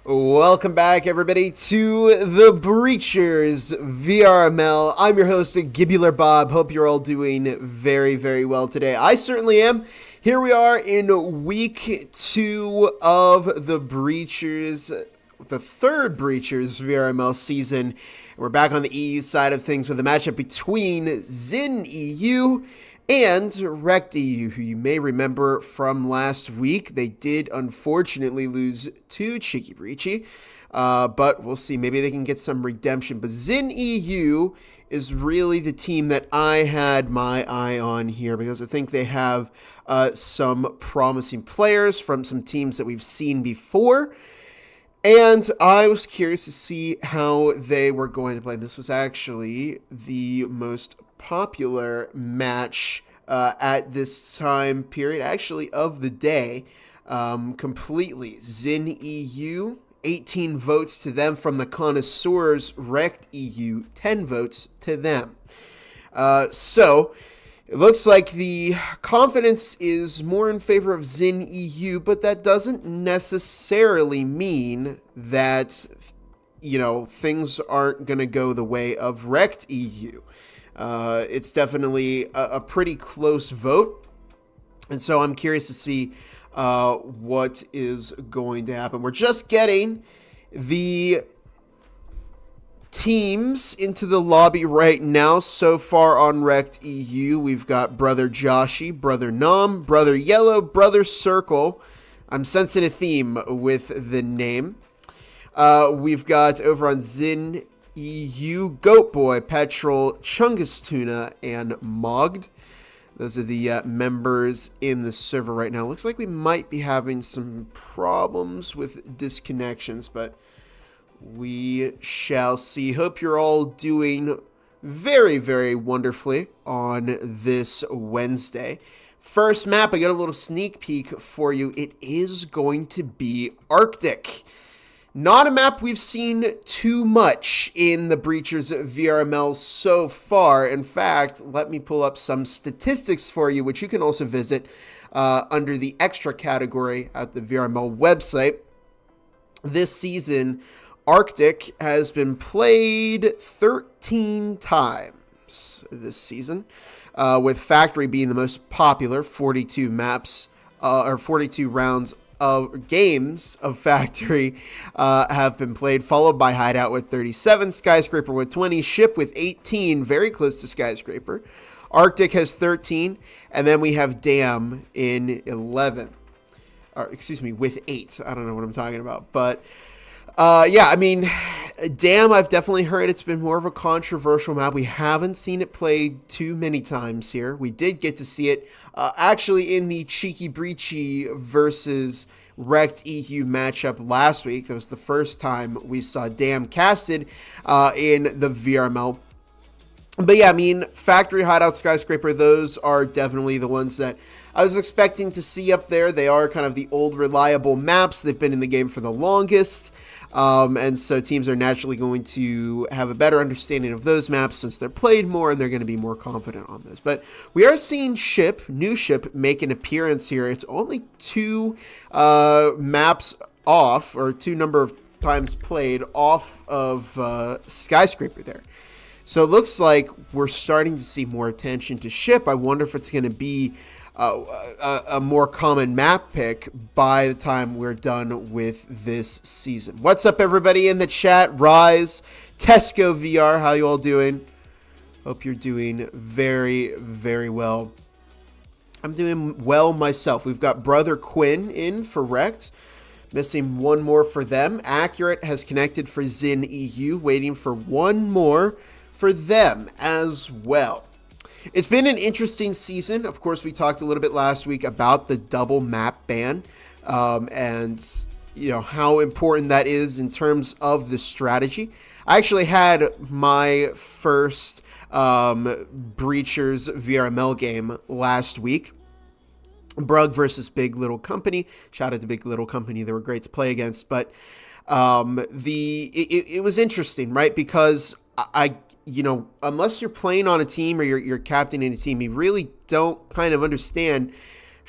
Welcome back, everybody, to the Breachers VRML. I'm your host, Gibular Bob. Hope you're all doing very, very well today. I certainly am. Here we are in week 2 of the Breachers, the third Breachers VRML season. We're back on the EU side of things with a matchup between ZYN EU and REKT EU, who you may remember from last week. They did unfortunately lose to Cheeky Breachy, but we'll see. Maybe they can get some redemption. But ZYN EU is really the team that I had my eye on here because I think they have some promising players from some teams that we've seen before. And I was curious to see how they were going to play. This was actually the most popular match at this time period, actually of the day, completely. ZYN EU, 18 votes to them from the connoisseurs. REKT EU, 10 votes to them. So it looks like the confidence is more in favor of ZYN EU, but that doesn't necessarily mean that, things aren't going to go the way of REKT EU. It's definitely a pretty close vote, and so I'm curious to see what is going to happen. We're just getting the teams into the lobby right now. So far on REKT EU, we've got Brother Joshi, Brother Nom, Brother Yellow, Brother Circle. I'm sensing a theme with the name. We've got over on ZYN EU, Goat Boy, Petrol, Chungus Tuna, and Mogged. Those are the members in the server right now. Looks like we might be having some problems with disconnections, but we shall see. Hope you're all doing very, very wonderfully on this Wednesday. First map, I got a little sneak peek for you. It is going to be Arctic. Not a map we've seen too much in the Breachers VRML so far. In fact, let me pull up some statistics for you, which you can also visit under the extra category at the VRML website. This season, Arctic has been played 13 times this season, with Factory being the most popular, 42 maps, or 42 rounds of games of Factory have been played, followed by Hideout with 37, Skyscraper with 20, Ship with 18, very close to Skyscraper. Arctic has 13, and then we have Dam in 11. With 8. I don't know what I'm talking about, but Dam, I've definitely heard it's been more of a controversial map. We haven't seen it played too many times here. We did get to see it actually in the Cheeky Breachy versus REKT EU matchup last week. That was the first time we saw Dam casted in the VRML. But yeah, Factory, Hideout, Skyscraper, those are definitely the ones that I was expecting to see up there. They are kind of the old reliable maps. They've been in the game for the longest. And so teams are naturally going to have a better understanding of those maps since they're played more and they're going to be more confident on those. But we are seeing new Ship, make an appearance here. It's only 2 maps off, or 2 number of times played off of Skyscraper there. So it looks like we're starting to see more attention to Ship. I wonder if it's going to be a more common map pick by the time we're done with this season. What's up, everybody in the chat? Rise, Tesco VR, how you all doing? Hope you're doing very, very well. I'm doing well myself. We've got Brother Quinn in for REKT. Missing one more for them. Accurate has connected for ZYN EU. Waiting for one more for them as well. It's been an interesting season. Of course, we talked a little bit last week about the double map ban and how important that is in terms of the strategy. I actually had my first Breachers VRML game last week. Brug versus Big Little Company. Shout out to Big Little Company. They were great to play against. But it was interesting, right? Because unless you're playing on a team or you're captaining a team, you really don't kind of understand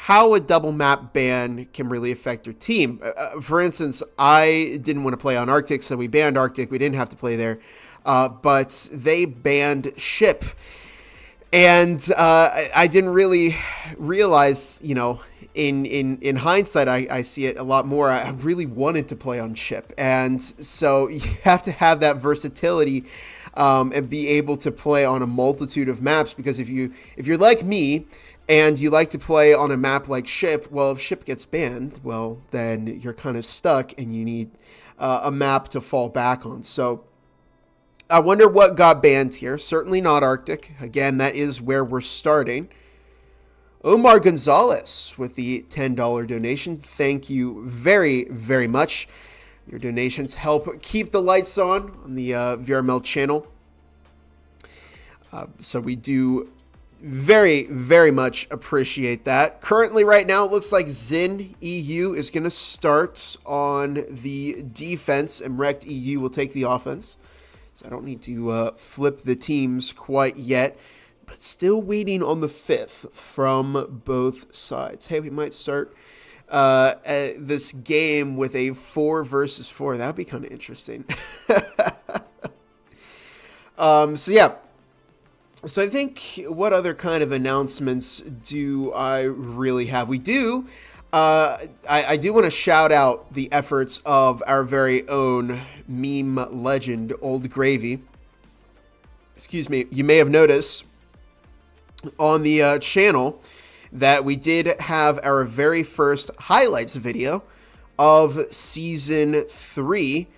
how a double map ban can really affect your team. For instance, I didn't want to play on Arctic, so we banned Arctic. We didn't have to play there, but they banned ship. And I didn't really realize, in hindsight, I see it a lot more. I really wanted to play on ship. And so you have to have that versatility and be able to play on a multitude of maps. Because if you're like me and you like to play on a map like ship, well, if ship gets banned, well, then you're kind of stuck and you need a map to fall back on. So I wonder what got banned here. Certainly not Arctic. Again, that is where we're starting. Omar Gonzalez with the $10 donation. Thank you very, very much. Your donations help keep the lights on the VRML channel. So we do very, very much appreciate that. Currently, right now, it looks like ZYN EU is going to start on the defense, and REKT EU will take the offense. So I don't need to flip the teams quite yet, but still waiting on the fifth from both sides. Hey, we might start this game with a 4 versus 4. That would be kind of interesting. So I think, what other kind of announcements do I really have? We do. I do want to shout out the efforts of our very own meme legend, Old Gravy. Excuse me. You may have noticed on the channel that we did have our very first highlights video of Season 3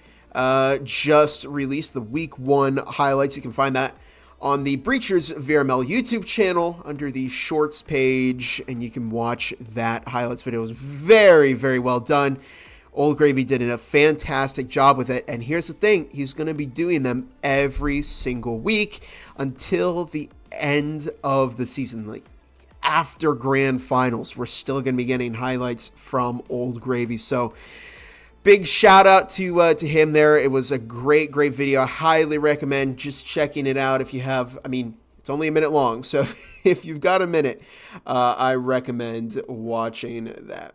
just released, the Week 1 highlights. You can find that on the Breachers VRML YouTube channel under the Shorts page, and you can watch that highlights video. It was very, very well done. Old Gravy did a fantastic job with it, and here's the thing. He's going to be doing them every single week until the end of the season. Like, after Grand Finals, we're still going to be getting highlights from Old Gravy. So big shout out to him there. It was a great video. I highly recommend just checking it out if you have. I mean, it's only a minute long, so if you've got a minute, I recommend watching that.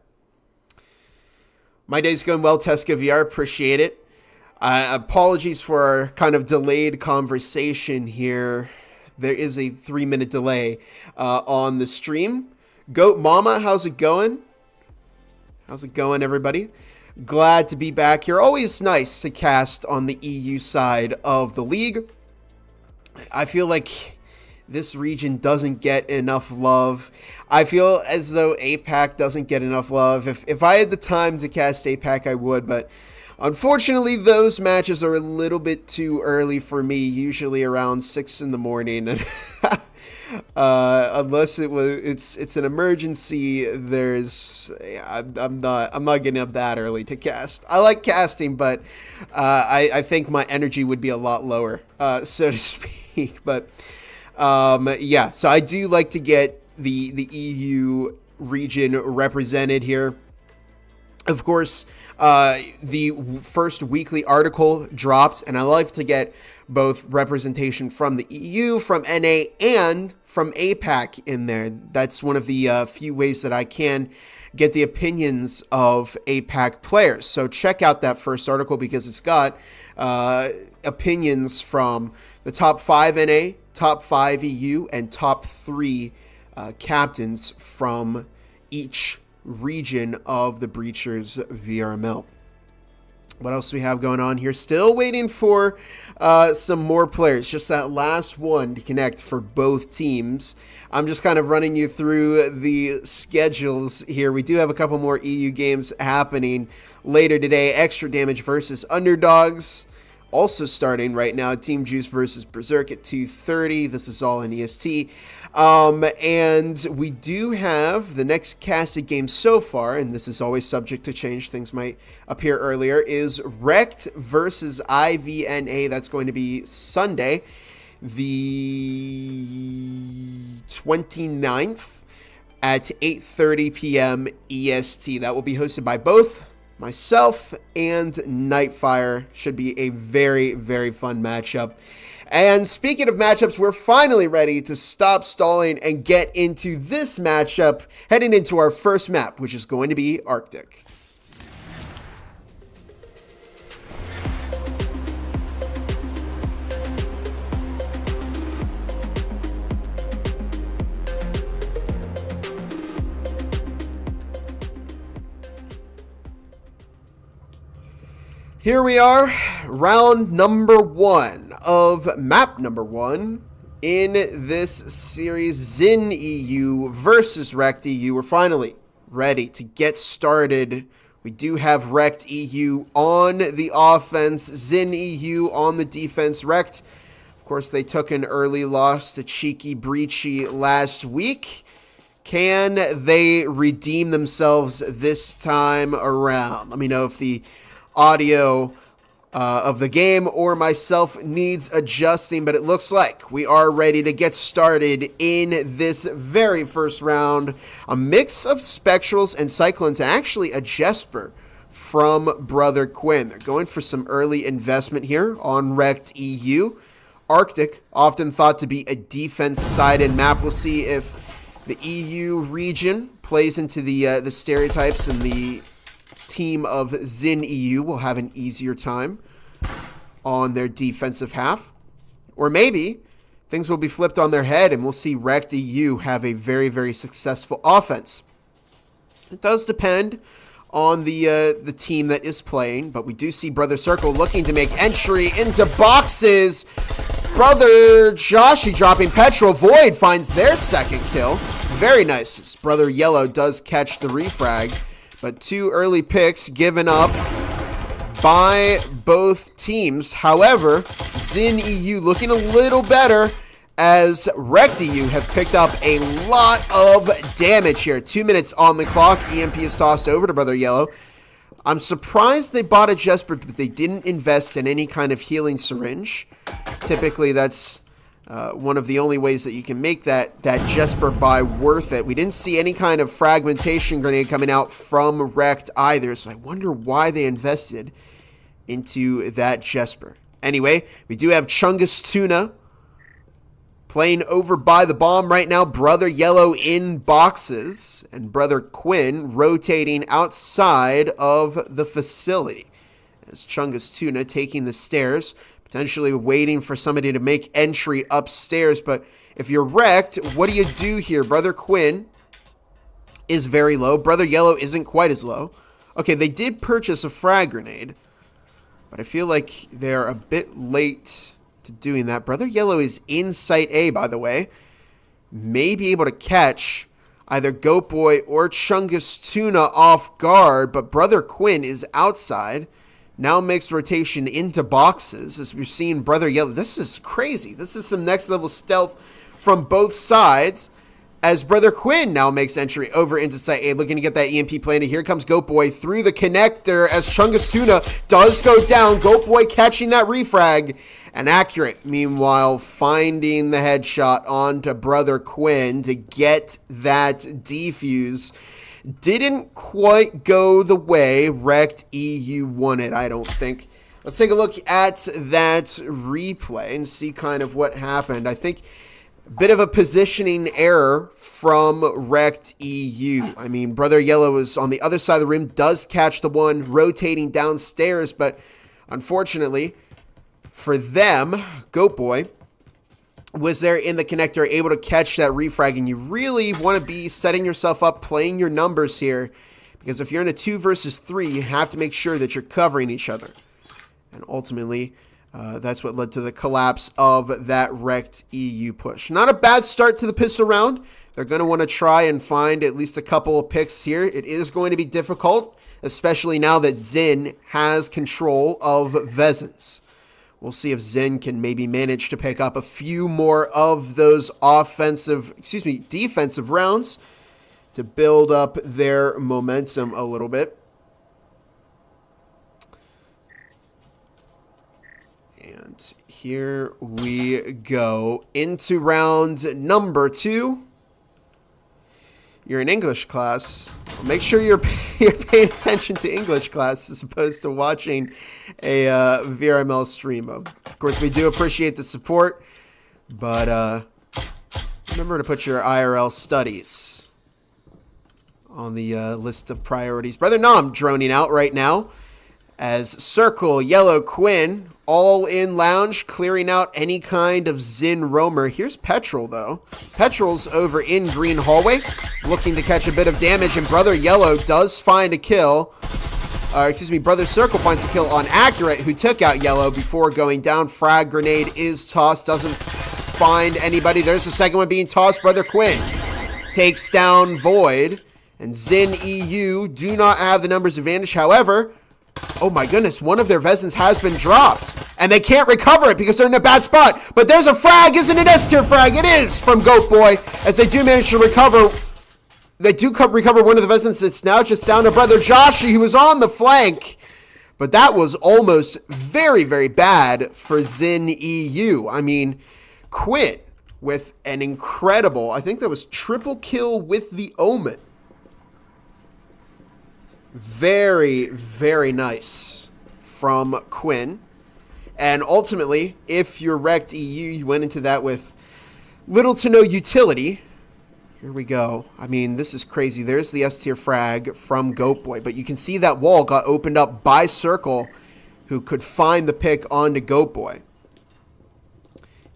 My day's going well, Tesca VR. Appreciate it. Apologies for our kind of delayed conversation here. There is a 3-minute delay on the stream. Goat Mama, how's it going? How's it going, everybody? Glad to be back here. Always nice to cast on the EU side of the league. I feel like this region doesn't get enough love. I feel as though APAC doesn't get enough love. If I had the time to cast APAC, I would, but unfortunately, those matches are a little bit too early for me, usually around 6 in the morning. And unless it's an emergency, I'm not getting up that early to cast. I like casting, but I think my energy would be a lot lower, so to speak. But yeah, so I do like to get the EU region represented here. Of course, the first weekly article dropped, and I like to get both representation from the EU, from NA, and from APAC in there. That's one of the few ways that I can get the opinions of APAC players. So check out that first article because it's got opinions from the top 5 NA, top 5 EU, and top 3 captains from each region of the Breachers VRML. What else do we have going on here? Still waiting for some more players. Just that last one to connect for both teams. I'm just kind of running you through the schedules here. We do have a couple more EU games happening later today. Extra Damage versus Underdogs. Also starting right now, Team Juice versus Berserk at 2:30. This is all in EST. And we do have the next casted game so far, and this is always subject to change. Things might appear earlier, is REKT versus IVNA. That's going to be Sunday, the 29th at 8:30 p.m. EST. That will be hosted by both myself and Nightfire. Should be a very, very fun matchup. And speaking of matchups, we're finally ready to stop stalling and get into this matchup, heading into our first map, which is going to be Arctic. Here we are, round number 1 of map number 1 in this series, ZYN EU versus REKT EU. We're finally ready to get started. We do have REKT EU on the offense, ZYN EU on the defense. REKT, of course, they took an early loss to Cheeky Breachy last week. Can they redeem themselves this time around? Let me know if the audio of the game or myself needs adjusting, but it looks like we are ready to get started in this very first round. A mix of Spectrals and Cyclones, and actually a Jesper from Brother Quinn. They're going for some early investment here on REKT EU. Arctic, often thought to be a defense-sided map. We'll see if the EU region plays into the stereotypes, and the team of ZYN EU will have an easier time on their defensive half. Or maybe things will be flipped on their head and we'll see REKT EU have a very, very successful offense. It does depend on the team that is playing, but we do see Brother Circle looking to make entry into boxes. Brother Joshy dropping petrol. Void finds their second kill. Very nice. Brother Yellow does catch the refrag. But 2 early picks given up by both teams. However, ZYN EU looking a little better as REKT EU have picked up a lot of damage here. 2 minutes on the clock. EMP is tossed over to Brother Yellow. I'm surprised they bought a Jesper, but they didn't invest in any kind of healing syringe. Typically, that's one of the only ways that you can make that Jesper buy worth it. We didn't see any kind of fragmentation grenade coming out from REKT either, so I wonder why they invested into that Jesper. Anyway, we do have Chungus Tuna playing over by the bomb right now. Brother Yellow in boxes, and Brother Quinn rotating outside of the facility. As Chungus Tuna taking the stairs, potentially waiting for somebody to make entry upstairs. But if you're REKT, what do you do here? Brother Quinn is very low. Brother Yellow isn't quite as low. Okay, they did purchase a frag grenade, but I feel like they're a bit late to doing that. Brother Yellow is in Site A, by the way. May be able to catch either Goat Boy or Chungus Tuna off guard, but Brother Quinn is outside. Now makes rotation into boxes as we're seeing Brother Yellow. This is crazy. This is some next level stealth from both sides as Brother Quinn now makes entry over into Site A, looking to get that EMP planted. Here comes Goat Boy through the connector as Chungus Tuna does go down. Goat Boy catching that refrag and accurate. Meanwhile, finding the headshot onto Brother Quinn to get that defuse. Didn't quite go the way REKT EU wanted, I don't think. Let's take a look at that replay and see kind of what happened. I think a bit of a positioning error from REKT EU. I mean, Brother Yellow is on the other side of the rim, does catch the one rotating downstairs, but unfortunately for them, Goat Boy was there in the connector, able to catch that refrag, and you really want to be setting yourself up, playing your numbers here, because if you're in a 2 versus 3, you have to make sure that you're covering each other. And ultimately, that's what led to the collapse of that REKT EU push. Not a bad start to the pistol round. They're going to want to try and find at least a couple of picks here. It is going to be difficult, especially now that ZYN has control of Vezins. We'll see if ZYN can maybe manage to pick up a few more of those defensive rounds to build up their momentum a little bit. And here we go into round number 2. you're in English class, make sure you're paying attention to English class as opposed to watching a VRML stream. Of course, we do appreciate the support, but remember to put your IRL studies on the list of priorities. Brother Nom droning out right now as Circle, Yellow, Quinn, all in lounge, clearing out any kind of ZYN roamer. Here's Petrol, though. Petrol's over in green hallway, looking to catch a bit of damage, and Brother Yellow does find a kill. Brother Circle finds a kill on Accurate, who took out Yellow before going down. Frag grenade is tossed, doesn't find anybody. There's the second one being tossed. Brother Quinn takes down Void, and ZYN EU do not have the numbers advantage. However, oh my goodness, one of their Vezins has been dropped, and they can't recover it because they're in a bad spot. But there's a frag. Isn't it S-tier frag? It is from Goat Boy, as they do manage to recover. They do recover one of the Vezins. It's now just down to Brother Joshi, who was on the flank. But that was almost very, very bad for ZYN EU. I mean, Quinn with an incredible, I think that was triple kill with the Omen. Very, very nice from Quinn. And ultimately, if you're REKT EU, you went into that with little to no utility. Here we go. I mean, this is crazy. There's the S-tier frag from Goat Boy. But you can see that wall got opened up by Circle, who could find the pick onto Goat Boy.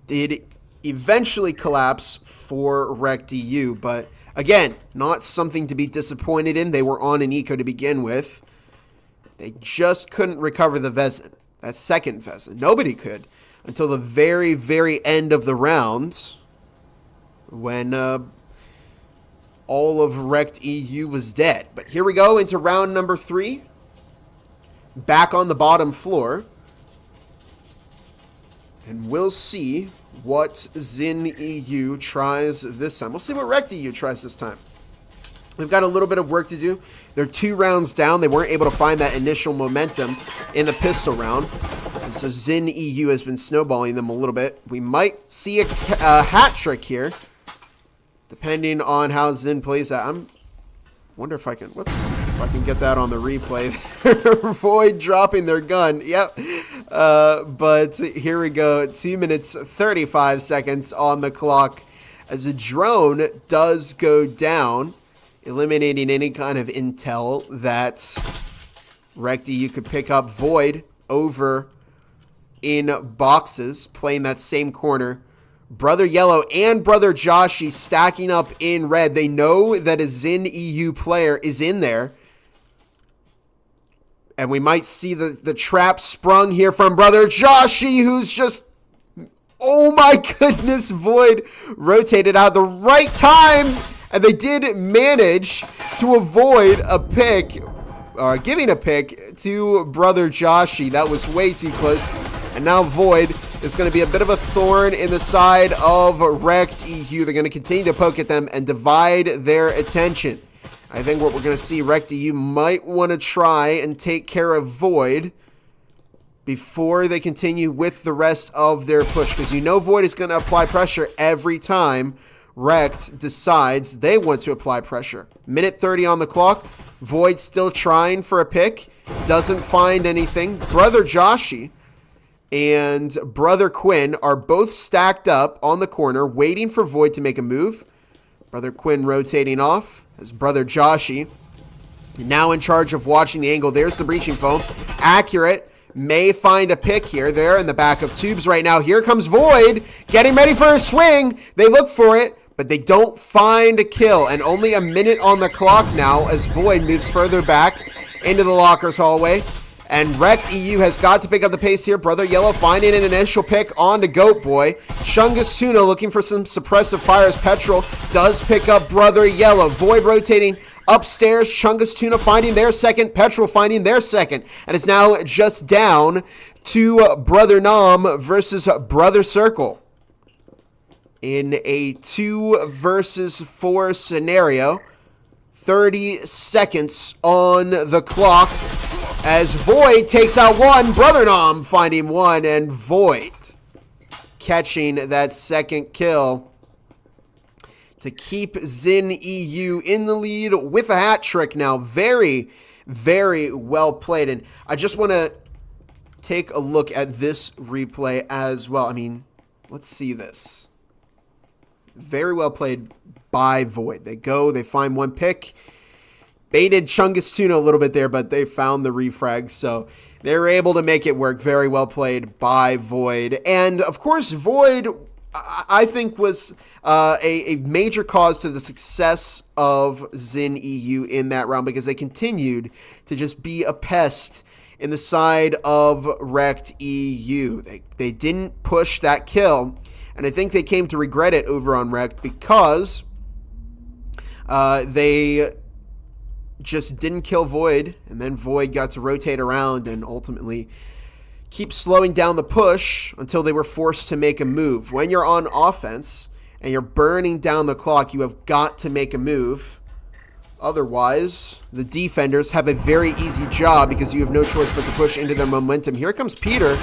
Did eventually collapse for REKT EU, but again, not something to be disappointed in. They were on an eco to begin with. They just couldn't recover the Vezin. That second Vezin. Nobody could until the very, very end of the round, when all of REKT EU was dead. But here we go into round number 3. Back on the bottom floor. And we'll see what ZYN EU tries this time. We'll see what REKT EU tries this time. We've got a little bit of work to do. They're 2 rounds down. They weren't able to find that initial momentum in the pistol round. And so ZYN EU has been snowballing them a little bit. We might see a hat trick here, depending on how ZYN plays that. I wonder if I can, if I can get that on the replay. Void dropping their gun. Yep. But here we go. 2 minutes, 35 seconds on the clock as a drone does go down, eliminating any kind of intel that REKT EU could pick up. Void over in boxes, playing that same corner. Brother Yellow and Brother Joshi stacking up in red. They know that a ZYN EU player is in there. And we might see the trap sprung here from Brother Joshi, who's just, oh my goodness, Void rotated out at the right time. And they did manage to avoid a pick, giving a pick to Brother Joshi. That was way too close. And now Void is going to be a bit of a thorn in the side of REKT EU. They're going to continue to poke at them and divide their attention. I think what we're going to see, REKT EU might want to try and take care of Void before they continue with the rest of their push. Because you know Void is going to apply pressure every time REKT decides they want to apply pressure. Minute 30 on the clock. Void still trying for a pick. Doesn't find anything. Brother Joshi and Brother Quinn are both stacked up on the corner, waiting for Void to make a move. Brother Quinn rotating off as Brother Joshi now in charge of watching the angle. There's the breaching foam. Accurate may find a pick here. They're in the back of tubes right now. Here comes Void, getting ready for a swing. They look for it, but they don't find a kill. And only a minute on the clock now as Void moves further back into the lockers hallway. And REKT EU has got to pick up the pace here. Brother Yellow finding an initial pick onto Goat Boy. Chungus Tuna looking for some suppressive fires. Petrol does pick up Brother Yellow. Void rotating upstairs. Chungus Tuna finding their second. Petrol finding their second. And it's now just down to Brother Nom versus Brother Circle in a 2 versus 4 scenario. 30 seconds on the clock as Void takes out one. Brother Nom finding one, and Void catching that second kill. to keep ZYN EU in the lead with a hat trick now. Very, very well played. And I just want to take a look at this replay as well. I mean, let's see this. Very well played by Void. They find one pick. Baited Chungus Tuna a little bit there, but they found the refrag, so they were able to make it work. Very well played by Void. And, of course, Void, I think, was a major cause to the success of ZYN EU in that round, because they continued to just be a pest in the side of REKT EU. They didn't push that kill, and I think they came to regret it over on REKT, because they just didn't kill Void, and then Void got to rotate around and ultimately keep slowing down the push until they were forced to make a move. When you're on offense and you're burning down the clock, you have got to make a move. Otherwise, the defenders have a very easy job, because you have no choice but to push into their momentum. Here comes Peter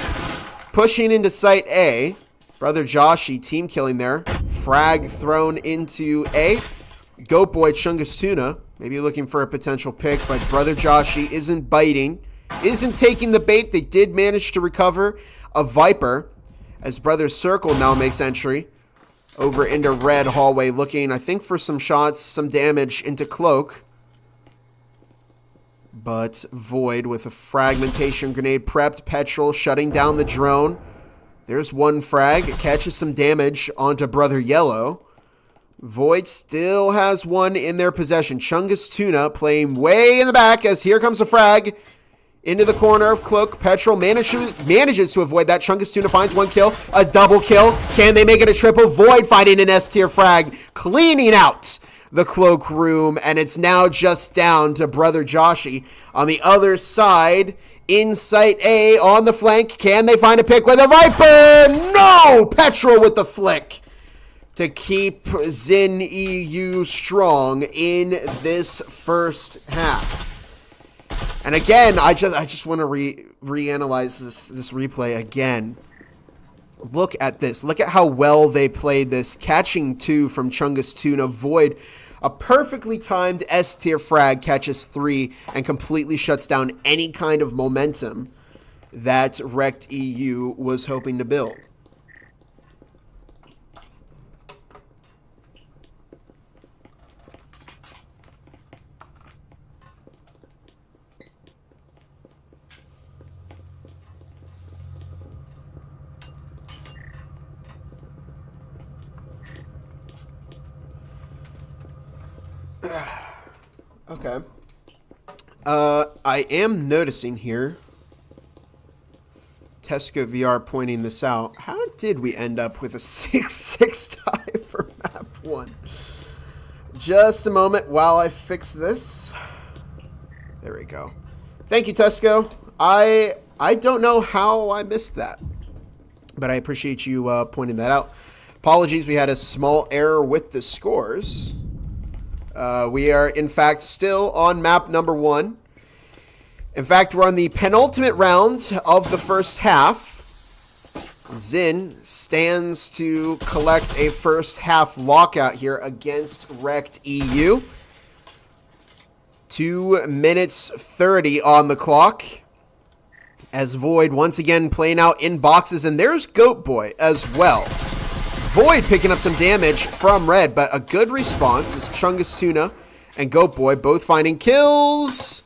pushing into site A. Brother Joshy team killing there. Frag thrown into A. Goat Boy Chungus Tuna maybe looking for a potential pick, but Brother Joshy isn't biting, isn't taking the bait. They did manage to recover a Viper, as Brother Circle now makes entry over into red hallway, looking, I think, for some shots, some damage into Cloak. But Void with a fragmentation grenade prepped. Petrol shutting down the drone. There's one frag. It catches some damage onto Brother Yellow. Void still has one in their possession. Chungus Tuna playing way in the back, as here comes a frag into the corner of Cloak. Petrol manages to avoid that. Chungus Tuna finds one kill, a double kill. Can they make it a triple? Void finding an S-tier frag, cleaning out the Cloak room, and it's now just down to Brother Joshy on the other side. In sight A on the flank. Can they find a pick with a Viper? No! Petrol with the flick to keep ZYN EU strong in this first half. And again, I just want to reanalyze this replay again. Look at this. Look at how well they played this. Catching two from Chungus Tuna. Void, a perfectly timed S-tier frag, catches 3 and completely shuts down any kind of momentum that REKT EU was hoping to build. Okay. I am noticing here, Tesco VR pointing this out. How did we end up with a 6-6 tie for map 1? Just a moment while I fix this. There we go. Thank you, Tesco. I don't know how I missed that, but I appreciate you pointing that out. Apologies, we had a small error with the scores. We are, in fact, still on map number 1. In fact, we're on the penultimate round of the first half. ZYN stands to collect a first half lockout here against REKT EU. 2 minutes 30 on the clock, as Void once again playing out in boxes, and there's Goat Boy as well. Void picking up some damage from red, but a good response is Chungus Tuna and Goat Boy both finding kills.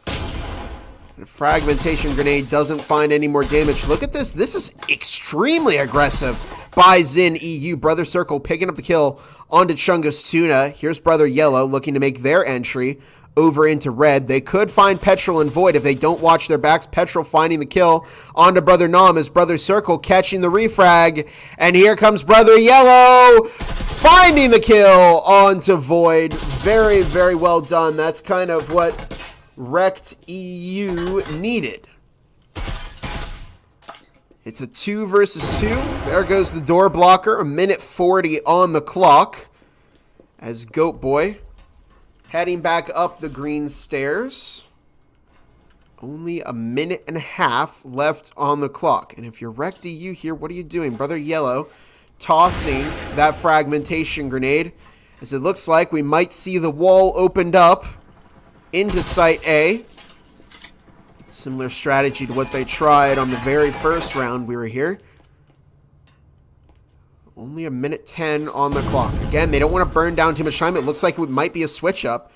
And a fragmentation grenade doesn't find any more damage. Look at this. This is extremely aggressive by ZYN EU. Brother Circle picking up the kill onto Chungus Tuna. Here's Brother Yellow looking to make their entry over into red. They could find Petrol and Void if they don't watch their backs. Petrol finding the kill onto Brother Nom as Brother Circle catching the refrag. And here comes Brother Yellow finding the kill onto Void. Very, very well done. That's kind of what REKT EU needed. It's a 2 versus 2. There goes the door blocker. A minute 40 on the clock as Goat Boy heading back up the green stairs. Only a minute and a half left on the clock. And if you're REKT EU here, what are you doing? Brother Yellow tossing that fragmentation grenade as it looks like we might see the wall opened up into Site A. Similar strategy to what they tried on the very first round we were here. Only a minute 10 on the clock. Again, they don't want to burn down too much time. It looks like it might be a switch up.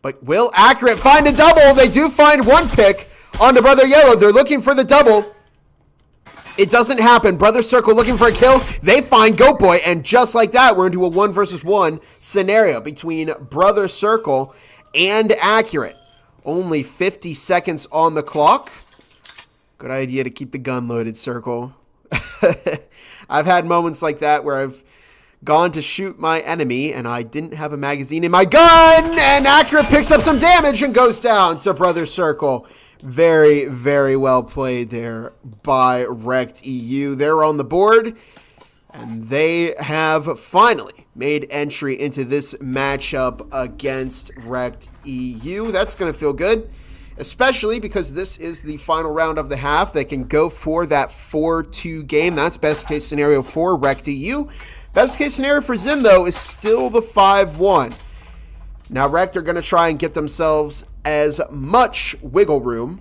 But will Accurate find a double? They do find one pick onto Brother Yellow. They're looking for the double. It doesn't happen. Brother Circle looking for a kill. They find Goat Boy. And just like that, we're into a 1 versus 1 scenario between Brother Circle and Accurate. Only 50 seconds on the clock. Good idea to keep the gun loaded, Circle. I've had moments like that where I've gone to shoot my enemy and I didn't have a magazine in my gun. And Accurate picks up some damage and goes down to Brother Circle. Very, very well played there by REKT EU. They're on the board, and they have finally made entry into this matchup against REKT EU. That's going to feel good, especially because this is the final round of the half. They can go for that 4-2 game. That's best case scenario for REKT EU. Best case scenario for ZYN, though, is still the 5-1. Now, REKT are going to try and get themselves as much wiggle room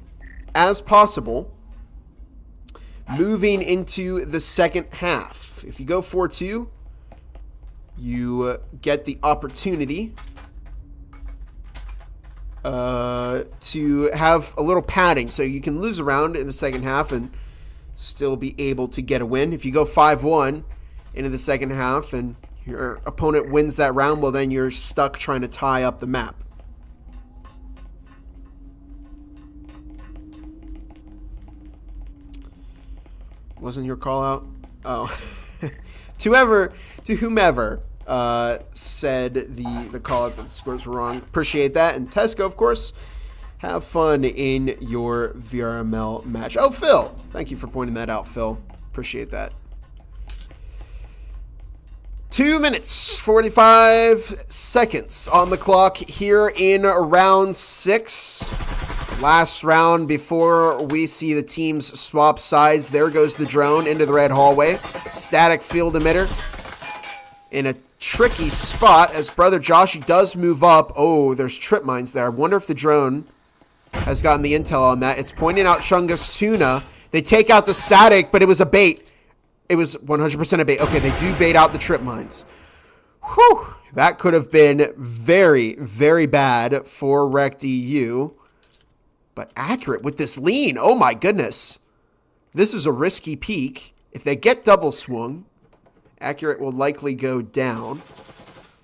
as possible moving into the second half. If you go 4-2, you get the opportunity to have a little padding. So you can lose a round in the second half and still be able to get a win. If you go 5-1 into the second half and your opponent wins that round, well, then you're stuck trying to tie up the map. Wasn't your call out? Oh. to whomever said the call out that the scores were wrong. Appreciate that. And Tesco, of course, have fun in your VRML match. Oh, Phil. Thank you for pointing that out, Phil. Appreciate that. 2 minutes, 45 seconds on the clock here in round 6. Last round before we see the teams swap sides. There goes the drone into the red hallway. Static field emitter in a tricky spot as Brother Joshi does move up. Oh, there's trip mines there. I wonder if the drone has gotten the intel on that. It's pointing out Chungus Tuna. They take out the static, but it was a bait. It was 100% a bait. Okay, they do bait out the trip mines. Whew. That could have been very, very bad for REKT EU. But Accurate with this lean. Oh my goodness. This is a risky peek. If they get double swung, Accurate will likely go down.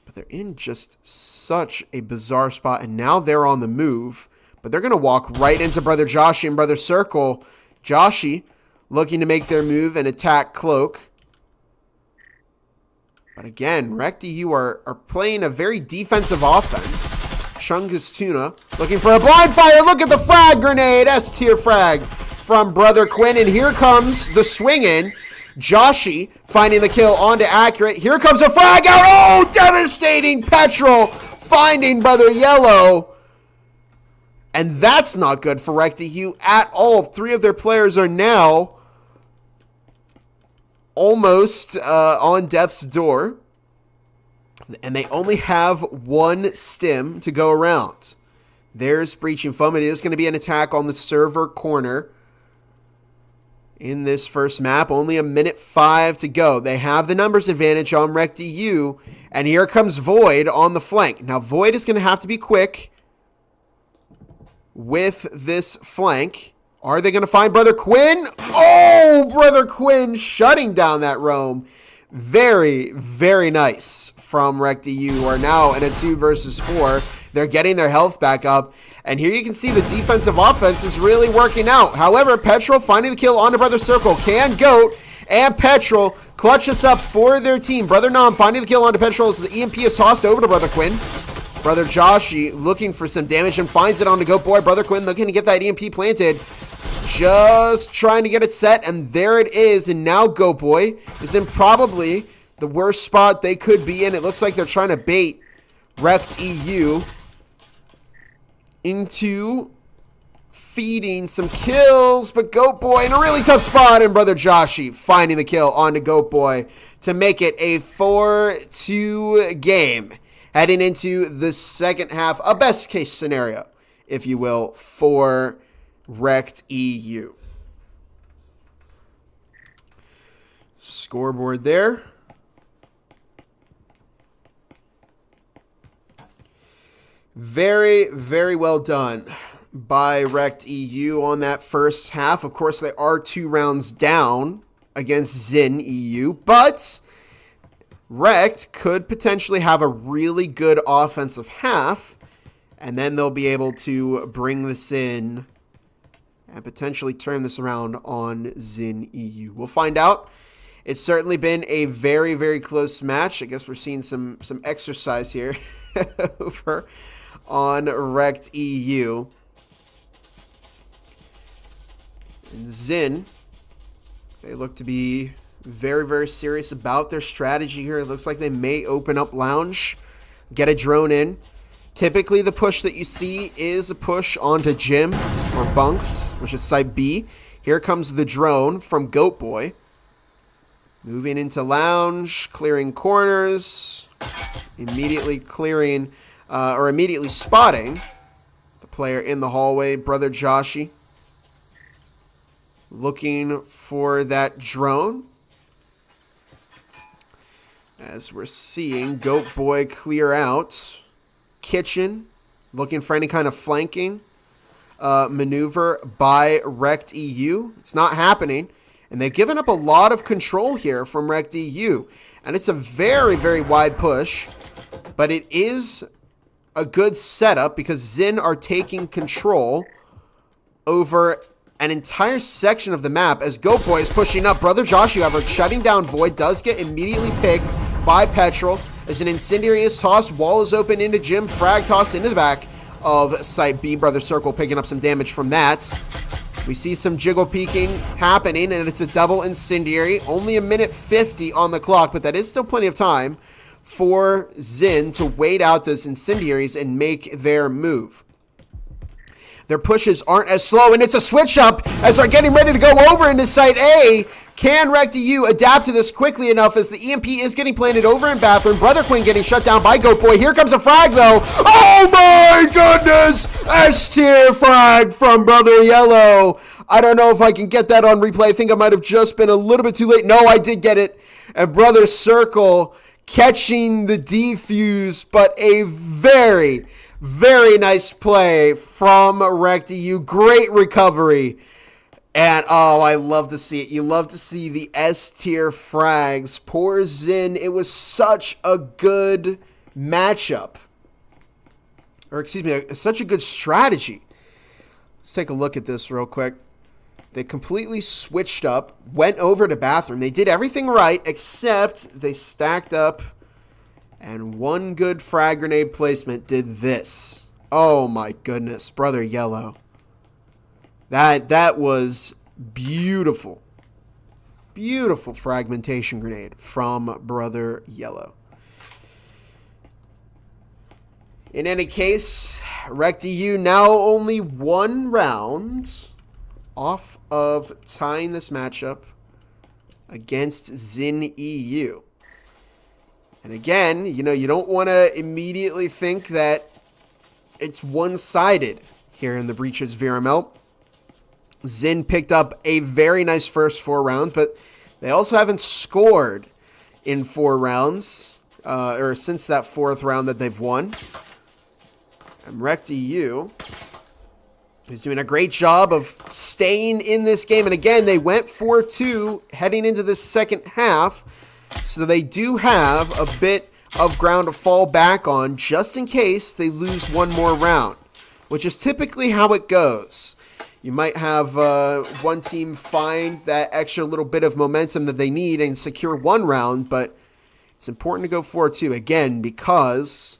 But they're in just such a bizarre spot. And now they're on the move. But they're going to walk right into Brother Joshi and Brother Circle. Joshi looking to make their move and attack Cloak. But again, REKT EU are playing a very defensive offense. Chungus Tuna looking for a blind fire. Look at the frag grenade. S-tier frag from Brother Quinn. And here comes the swing in. Joshi finding the kill onto Accurate. Here comes a frag out. Oh, devastating. Petrol finding Brother Yellow. And that's not good for REKT EU at all. 3 of their players are now almost on death's door. And they only have 1 stim to go around. There's Breaching Foam. It is going to be an attack on the server corner in this first map. Only a minute 5 to go. They have the numbers advantage on REKT EU. And here comes Void on the flank. Now, Void is going to have to be quick with this flank. Are they going to find Brother Quinn? Oh, Brother Quinn shutting down that roam. Very, very nice from REKT EU, who are now in a 2 versus 4. They're getting their health back up. And here you can see the defensive offense is really working out. However, Petrol finding the kill onto Brother Circle. Can Goat and Petrol clutch this up for their team. Brother Nom finding the kill onto Petrol as the EMP is tossed over to Brother Quinn. Brother Joshi looking for some damage and finds it on the Goat Boy. Brother Quinn looking to get that EMP planted. Just trying to get it set, and there it is. And now Goat Boy is in probably the worst spot they could be in. It looks like they're trying to bait REKT EU into feeding some kills, but Goat Boy in a really tough spot, and Brother Joshi finding the kill onto Goat Boy to make it a 4-2 game. heading into the second half, a best case scenario, if you will, for REKT EU. Scoreboard there. Very, very well done by REKT EU on that first half. Of course, they are 2 rounds down against ZYN EU, but REKT could potentially have a really good offensive half, and then they'll be able to bring this in and potentially turn this around on ZYN EU. We'll find out. It's certainly been a very, very close match. I guess we're seeing some exercise here over on REKT EU. And ZYN, they look to be very, very serious about their strategy here. It looks like they may open up lounge, get a drone in. Typically, the push that you see is a push onto gym or bunks, which is site B. Here comes the drone from Goat Boy. Moving into lounge, clearing corners, immediately clearing, or immediately spotting the player in the hallway, Brother Joshi. Looking for that drone. As we're seeing Goat Boy clear out. Kitchen, looking for any kind of flanking maneuver by REKT EU. It's not happening. And they've given up a lot of control here from REKT EU. And it's a very, very wide push. But it is a good setup because ZYN are taking control over an entire section of the map as Goat Boy is pushing up. Brother Josh, however, shutting down Void, does get immediately picked by Petrol as an incendiary is tossed. Wall is open into Jim. Frag tossed into the back of Site B. Brother Circle picking up some damage from that. We see some jiggle peeking happening, and it's a double incendiary. Only a minute 50 on the clock, but that is still plenty of time for ZYN to wait out those incendiaries and make their move. Their pushes aren't as slow, and it's a switch up as they're getting ready to go over into Site A. Can REKT EU adapt to this quickly enough as the EMP is getting planted over in Bathroom? Brother Queen getting shut down by Goat Boy. Here comes a frag, though. Oh, my goodness. S-tier frag from Brother Yellow. I don't know if I can get that on replay. I think I might have just been a little bit too late. No, I did get it. And Brother Circle catching the defuse, but a very, very nice play from REKT EU. Great recovery. And, oh, I love to see it. You love to see the S-tier frags. Poor ZYN. It was such a good matchup. Or, excuse me, such a good strategy. Let's take a look at this real quick. They completely switched up, went over to Bathroom. They did everything right, except they stacked up. And one good frag grenade placement did this. Oh, my goodness. Brother Yellow. That was beautiful. Beautiful fragmentation grenade from Brother Yellow. In any case, REKT EU now only 1 round off of tying this matchup against ZYN EU. And again, you know, you don't want to immediately think that it's one-sided here in the Breaches VRML. ZYN picked up a very nice first 4 rounds, but they also haven't scored in 4 rounds, or since that 4th round that they've won. And REKT EU is doing a great job of staying in this game. And again, they went 4-2 heading into the second half, so they do have a bit of ground to fall back on just in case they lose 1 more round, which is typically how it goes. You might have one team find that extra little bit of momentum that they need and secure 1 round, but it's important to go 4-2, again, because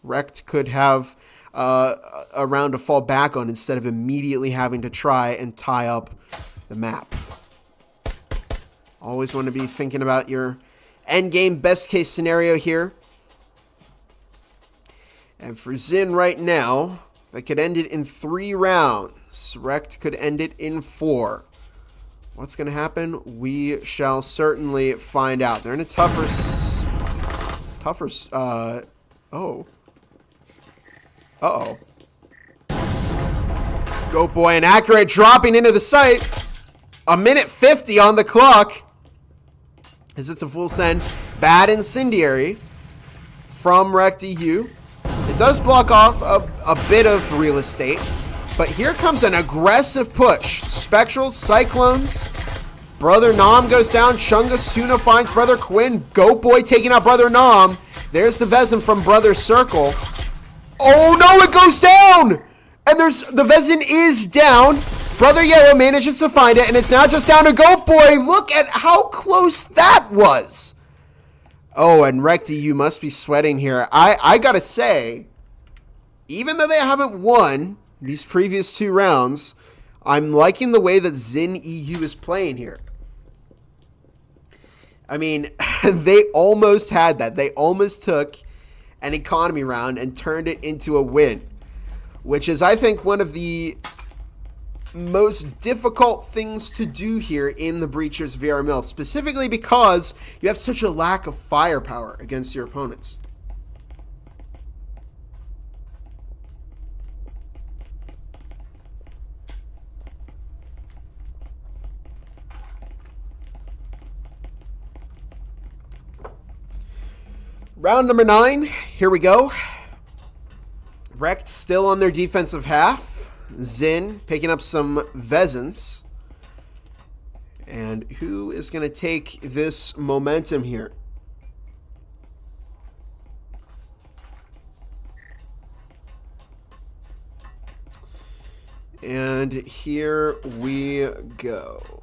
REKT could have a round to fall back on instead of immediately having to try and tie up the map. Always want to be thinking about your endgame best case scenario here. And for ZYN right now, they could end it in 3 rounds. REKT could end it in 4. What's going to happen? We shall certainly find out. They're in a tougher Oh. Uh-oh. Goat Boy inaccurate, dropping into the site. 1:50 on the clock. As it's a full send. Bad incendiary from REKT EU. It does block off a bit of real estate. But here comes an aggressive push. Spectrals, Cyclones. Brother Nom goes down. Chungus Tuna finds Brother Quinn. Goat Boy taking out Brother Nom. There's the Vezin from Brother Circle. Oh no, it goes down! And the Vezin is down. Brother Yellow manages to find it, and it's now just down to Goat Boy. Look at how close that was. Oh, and REKT EU must be sweating here. I gotta say, even though they haven't won these previous 2 rounds, I'm liking the way that ZYN EU is playing here. I mean, they almost had that. They almost took an economy round and turned it into a win, which is, I think, one of the most difficult things to do here in the Breachers VRML, specifically because you have such a lack of firepower against your opponents. Round number 9, here we go. REKT still on their defensive half. ZYN picking up some Vezins. And who is going to take this momentum here? And here we go.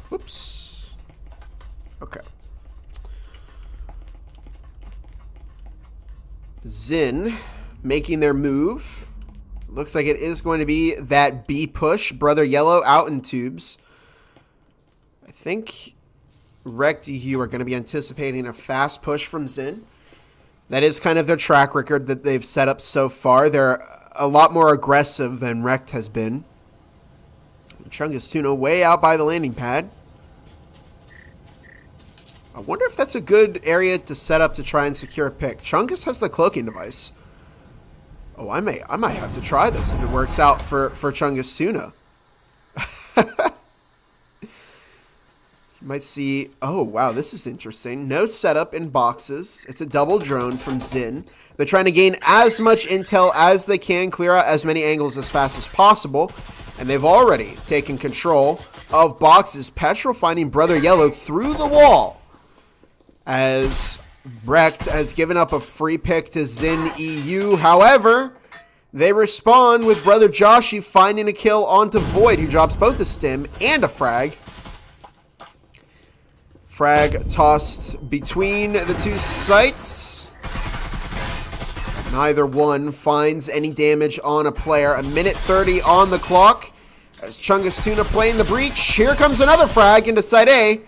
Whoops. Okay. ZYN making their move. Looks like it is going to be that B push. Brother Yellow out in tubes. I think REKT EU are going to be anticipating a fast push from ZYN. That is kind of their track record that they've set up so far. They're a lot more aggressive than REKT has been. Chungus Tuna way out by the landing pad. I wonder if that's a good area to set up to try and secure a pick. Chungus has the cloaking device. Oh, I might have to try this if it works out for Chungus Tuna. You might see... Oh, wow, this is interesting. No setup in boxes. It's a double drone from ZYN. They're trying to gain as much intel as they can, clear out as many angles as fast as possible. And they've already taken control of boxes. Petrol finding Brother Yellow through the wall, as REKT has given up a free pick to ZYN EU. However, they respond with Brother Joshi finding a kill onto Void, who drops both a stim and a frag. Frag tossed between the 2 sites. Neither one finds any damage on a player. 1:30 on the clock as Chungus Tuna playing the breach. Here comes another frag into site A,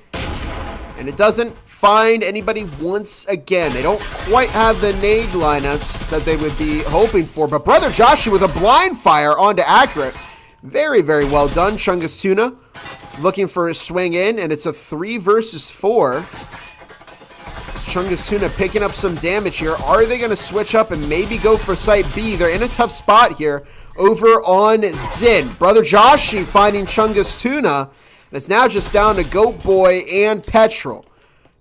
and it doesn't find anybody once again. They don't quite have the nade lineups that they would be hoping for, but Brother Joshi with a blind fire onto accurate. Very, very well done. Chungus Tuna looking for a swing in, and it's a 3 versus 4. Chungus Tuna picking up some damage here. Are they going to switch up and maybe go for site B? They're in a tough spot here over on ZYN. Brother Joshi finding Chungus Tuna, and it's now just down to Goat Boy and Petrol.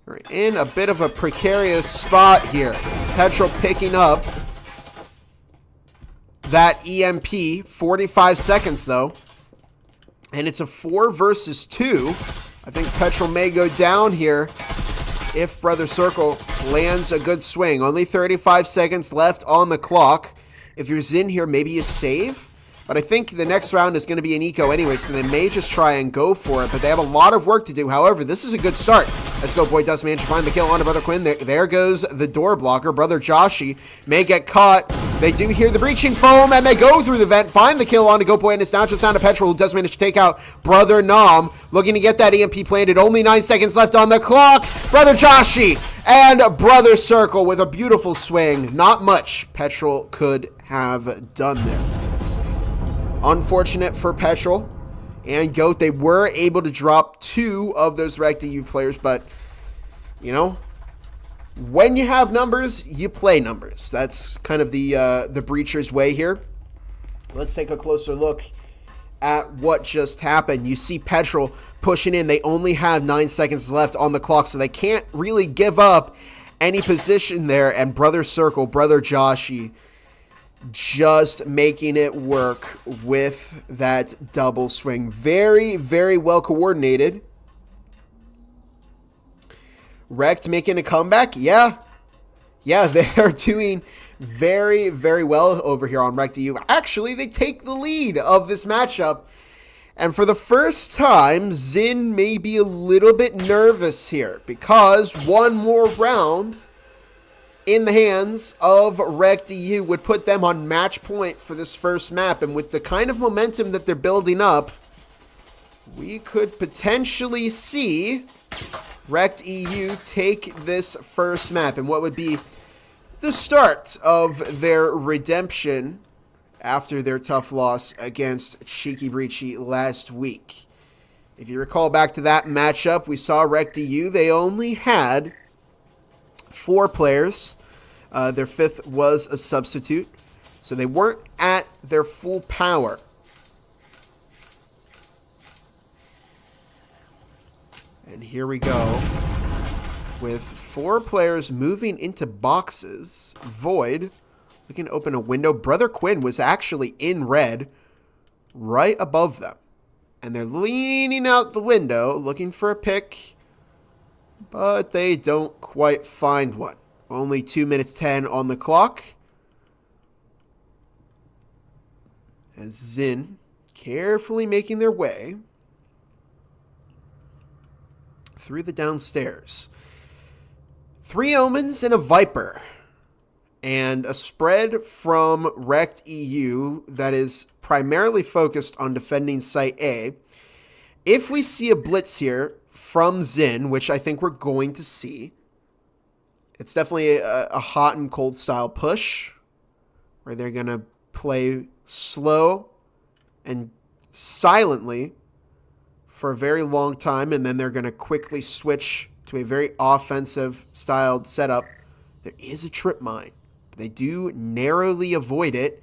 We're in a bit of a precarious spot here. Petrol picking up that EMP. 45 seconds, though. And it's a 4 versus 2. I think Petrol may go down here if Brother Circle lands a good swing. Only 35 seconds left on the clock. If you're ZYN here, maybe you save. But I think the next round is going to be an eco anyway, so they may just try and go for it. But they have a lot of work to do. However, this is a good start. As Goat Boy does manage to find the kill onto Brother Quinn. There goes the door blocker. Brother Joshi may get caught. They do hear the breaching foam, and they go through the vent, find the kill onto Goat Boy, and it's now just down to Petrol, who does manage to take out Brother Nom. Looking to get that EMP planted. Only 9 seconds left on the clock. Brother Joshi and Brother Circle with a beautiful swing. Not much Petrol could have done there. Unfortunate for Petrol and Goat. They were able to drop 2 of those REKT EU players, but, you know, when you have numbers, you play numbers. That's kind of the Breachers' way here. Let's take a closer look at what just happened. You see Petrol pushing in. They only have 9 seconds left on the clock, so they can't really give up any position there. And Brother Circle, Brother Joshy, just making it work with that double swing. Very, very well coordinated. REKT making a comeback? Yeah, they are doing very, very well over here on REKT EU. Actually, they take the lead of this matchup. And for the first time, ZYN may be a little bit nervous here because one more round in the hands of REKT EU would put them on match point for this first map. And with the kind of momentum that they're building up, we could potentially see REKT EU take this first map and what would be the start of their redemption after their tough loss against Cheeky Breachy last week. If you recall back to that matchup, we saw REKT EU. They only had 4 players. Their 5th was a substitute, so they weren't at their full power. And here we go with 4 players moving into boxes. Void looking to open a window. Brother Quinn was actually in red right above them. And they're leaning out the window looking for a pick, but they don't quite find one. Only 2 minutes 10 on the clock. As ZYN carefully making their way through the downstairs. 3 Omens and a Viper. And a spread from REKT EU that is primarily focused on defending Site A. If we see a blitz here from ZYN, which I think we're going to see, it's definitely a hot and cold style push where they're going to play slow and silently for a very long time, and then they're going to quickly switch to a very offensive styled setup. There is a trip mine, but they do narrowly avoid it,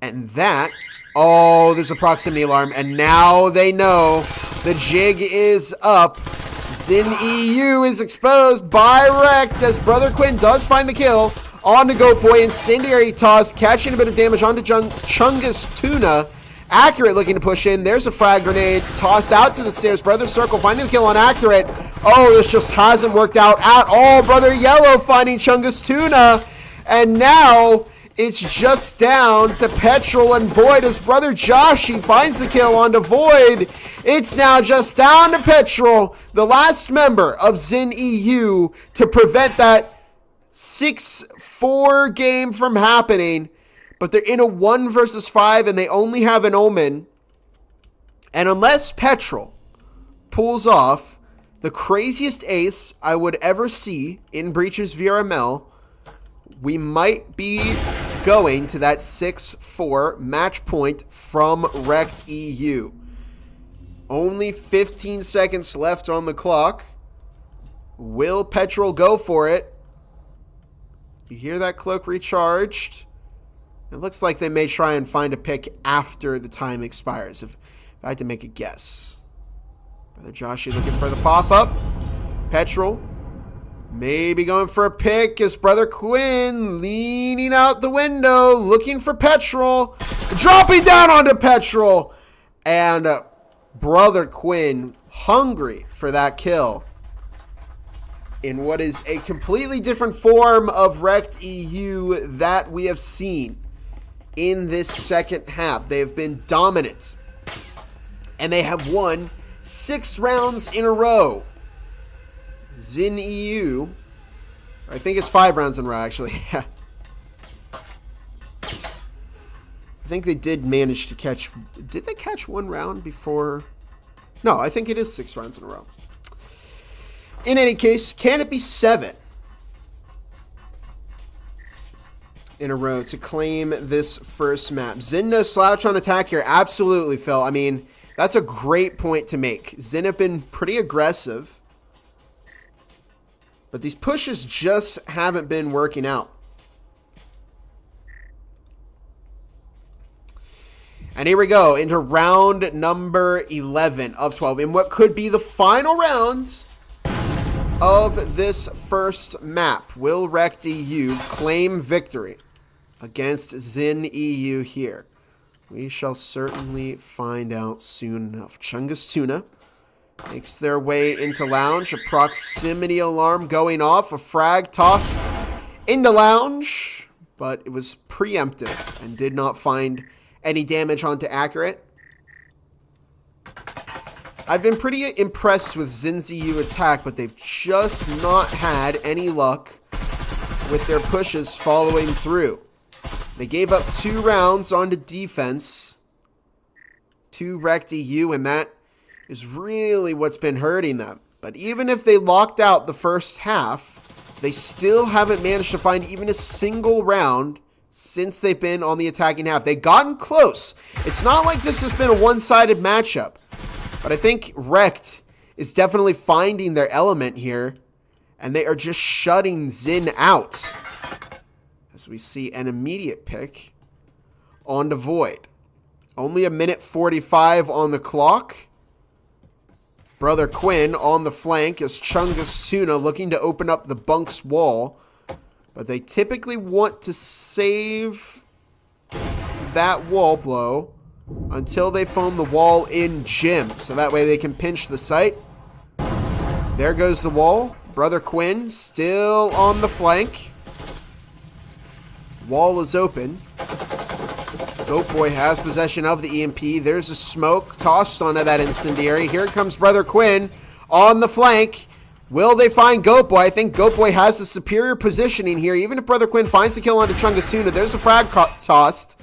and that, oh, there's a proximity alarm, and now they know the jig is up. ZYN EU is exposed by REKT as Brother Quinn does find the kill on the Goat Boy. Incendiary toss, catching a bit of damage onto Chungus Tuna. Accurate looking to push in. There's a frag grenade tossed out to the stairs. Brother Circle finding the kill on Accurate. Oh, this just hasn't worked out at all. Brother Yellow finding Chungus Tuna. And now it's just down to Petrol and Void as Brother Joshy finds the kill onto Void. It's now just down to Petrol, the last member of ZYN EU, to prevent that 6-4 game from happening. But they're in a 1 versus 5 and they only have an Omen. And unless Petrol pulls off the craziest ace I would ever see in Breachers VRML, we might be going to that 6-4 match point from REKT EU. Only 15 seconds left on the clock. Will Petrol go for it? You hear that cloak recharged? It looks like they may try and find a pick after the time expires, if I had to make a guess. Brother Joshy looking for the pop-up. Petrol maybe going for a pick as Brother Quinn leaning out the window, looking for Petrol. Dropping down onto Petrol. And Brother Quinn hungry for that kill in what is a completely different form of REKT EU that we have seen in this second half. They have been dominant, and they have won 6 rounds in a row. ZYN EU, I think it's 5 rounds in a row, actually. I think they did manage to catch, did they catch 1 round before? No, I think it is 6 rounds in a row. In any case, can it be 7 in a row to claim this first map? ZYN no slouch on attack here. Absolutely, Phil. I mean, that's a great point to make. ZYN have been pretty aggressive, But these pushes just haven't been working out. And here we go into round number 11 of 12 in what could be the final round of this first map. Will REKT EU claim victory against ZYN EU here? We shall certainly find out soon enough. Chungus Tuna makes their way into lounge. A proximity alarm going off. A frag tossed into lounge, but it was preemptive and did not find any damage onto accurate. I've been pretty impressed with ZYN's EU attack, but they've just not had any luck with their pushes following through. They gave up 2 rounds onto defense to REKT EU, and that is really what's been hurting them. But even if they locked out the first half, they still haven't managed to find even a single round since they've been on the attacking half. They've gotten close. It's not like this has been a one-sided matchup. But I think REKT is definitely finding their element here. And they are just shutting ZYN out. As we see an immediate pick on the Void. Only 1:45 on the clock. Brother Quinn on the flank as Chungus Tuna looking to open up the bunk's wall. But they typically want to save that wall blow until they foam the wall in gym. So that way they can pinch the site. There goes the wall. Brother Quinn still on the flank. Wall is open. Goat Boy has possession of the EMP. There's a smoke tossed onto that incendiary. Here comes Brother Quinn on the flank. Will they find Goat Boy? I think Goat Boy has the superior positioning here. Even if Brother Quinn finds the kill onto Chungus Tuna, there's a frag tossed.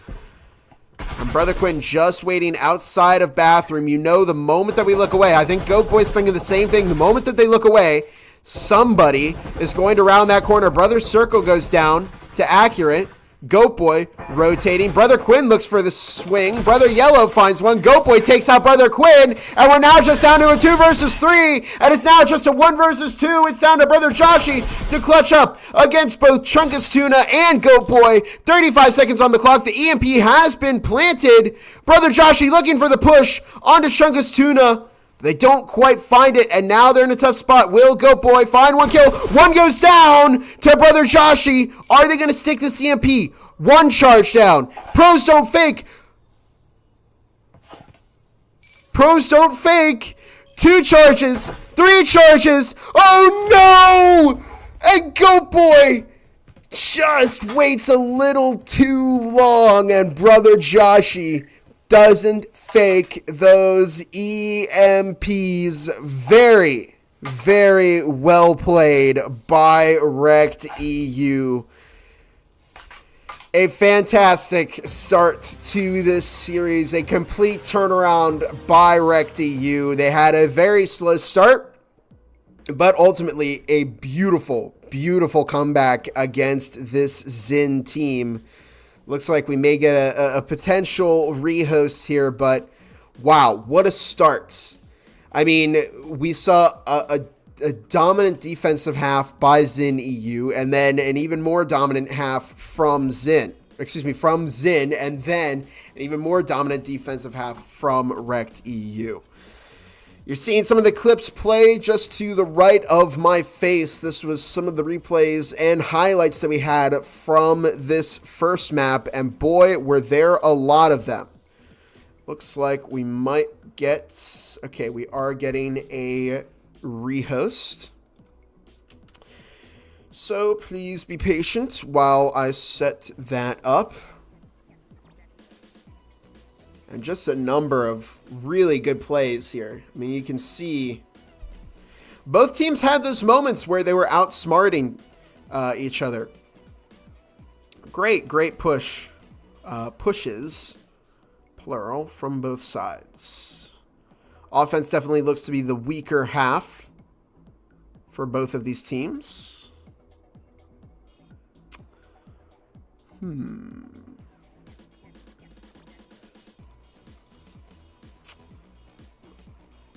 And Brother Quinn just waiting outside of bathroom. You know, the moment that we look away, I think Goat Boy's thinking the same thing. The moment that they look away, somebody is going to round that corner. Brother Circle goes down to accurate. Goat Boy rotating. Brother Quinn looks for the swing. Brother Yellow finds one. Goat Boy takes out Brother Quinn. And we're now just down to a 2 versus 3. And it's now just a 1 versus 2. It's down to Brother Joshy to clutch up against both Chungus Tuna and Goat Boy. 35 seconds on the clock. The EMP has been planted. Brother Joshy looking for the push onto Chungus Tuna. They don't quite find it, and now they're in a tough spot. Will Goat Boy find 1 kill? 1 goes down to Brother Joshy. Are they going to stick the CMP? 1 charge down. Pros don't fake. Pros don't fake. 2 charges. 3 charges. Oh, no! And Goat Boy just waits a little too long, and Brother Joshy doesn't fake those EMPs. Very, very well played by REKT EU. A fantastic start to this series. A complete turnaround by REKT EU. They had a very slow start, but ultimately a beautiful, beautiful comeback against this ZYN team. Looks like we may get a potential rehost here, but wow, what a start. I mean, we saw a dominant defensive half by ZYN EU, and then an even more dominant half from ZYN, and then an even more dominant defensive half from REKT EU. You're seeing some of the clips play just to the right of my face. This was some of the replays and highlights that we had from this first map, and boy, were there a lot of them. Looks like we might get... Okay, we are getting a rehost. So please be patient while I set that up. And just a number of really good plays here. I mean, you can see both teams had those moments where they were outsmarting each other. Great pushes, plural, from both sides. Offense definitely looks to be the weaker half for both of these teams.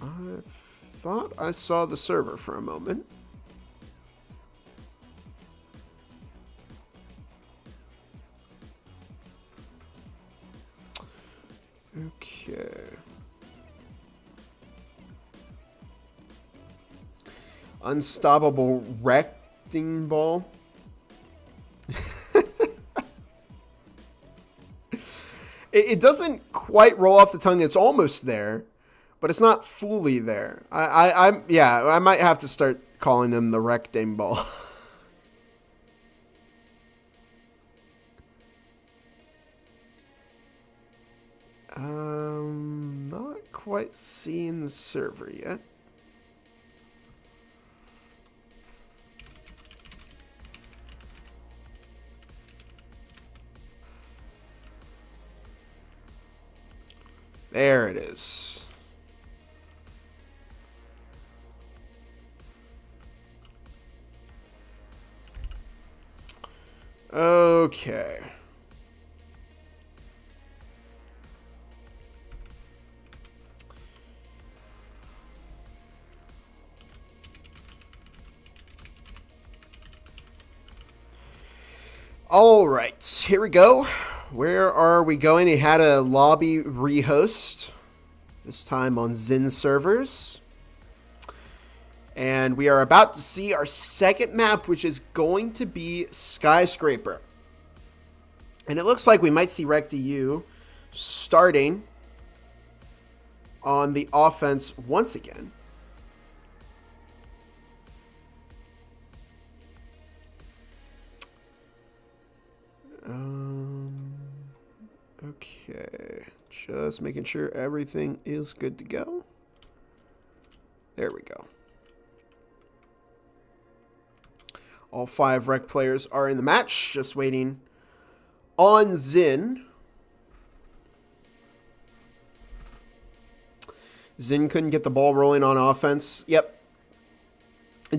I thought I saw the server for a moment. Unstoppable recting ball. It doesn't quite roll off the tongue. It's almost there, but it's not fully there. I might have to start calling him the recting ball. Not quite seeing the server yet. There it is. Okay. All right, here we go. Where are we going? He had a lobby rehost, this time on ZYN servers. And we are about to see our second map, which is going to be Skyscraper. And it looks like we might see REKT starting on the offense once again. Okay, just making sure everything is good to go. There we go. All 5 REKT players are in the match, just waiting on ZYN. ZYN couldn't get the ball rolling on offense. Yep.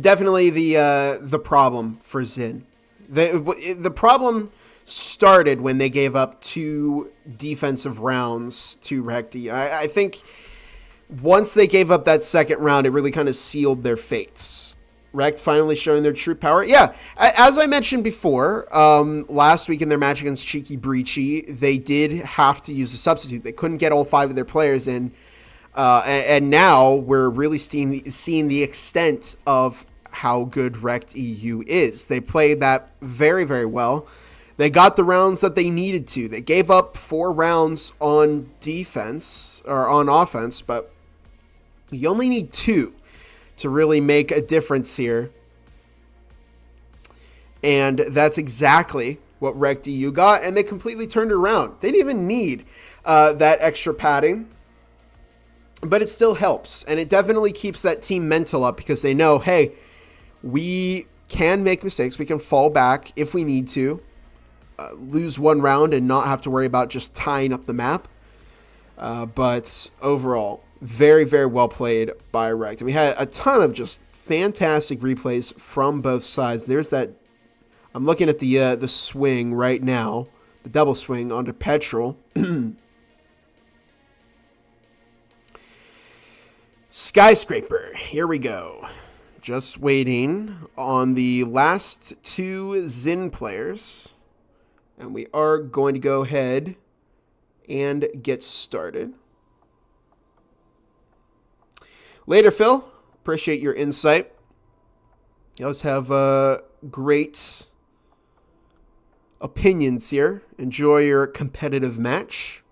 Definitely the problem for ZYN. The problem started when they gave up 2 defensive rounds to REKT. I think once they gave up that second round, it really kind of sealed their fates. REKT finally showing their true power. Yeah, as I mentioned before, last week in their match against Cheeky Breachy, they did have to use a substitute. They couldn't get all 5 of their players in. And now we're really seeing the extent of how good REKT is. They played that very, very well. They got the rounds that they needed to. They gave up 4 rounds on defense or on offense, but you only need 2 to really make a difference here. And that's exactly what REKT got, and they completely turned it around. They didn't even need that extra padding, but it still helps, and it definitely keeps that team mental up because they know, hey, we can make mistakes. We can fall back if we need to. Lose 1 round and not have to worry about just tying up the map. But overall, very, very well played by REKT. And we had a ton of just fantastic replays from both sides. There's that. I'm looking at the swing right now, the double swing onto Petrol. Skyscraper. Here we go. Just waiting on the last 2 ZYN players. And we are going to go ahead and get started. Later, Phil. Appreciate your insight. You always have great opinions here. Enjoy your competitive match.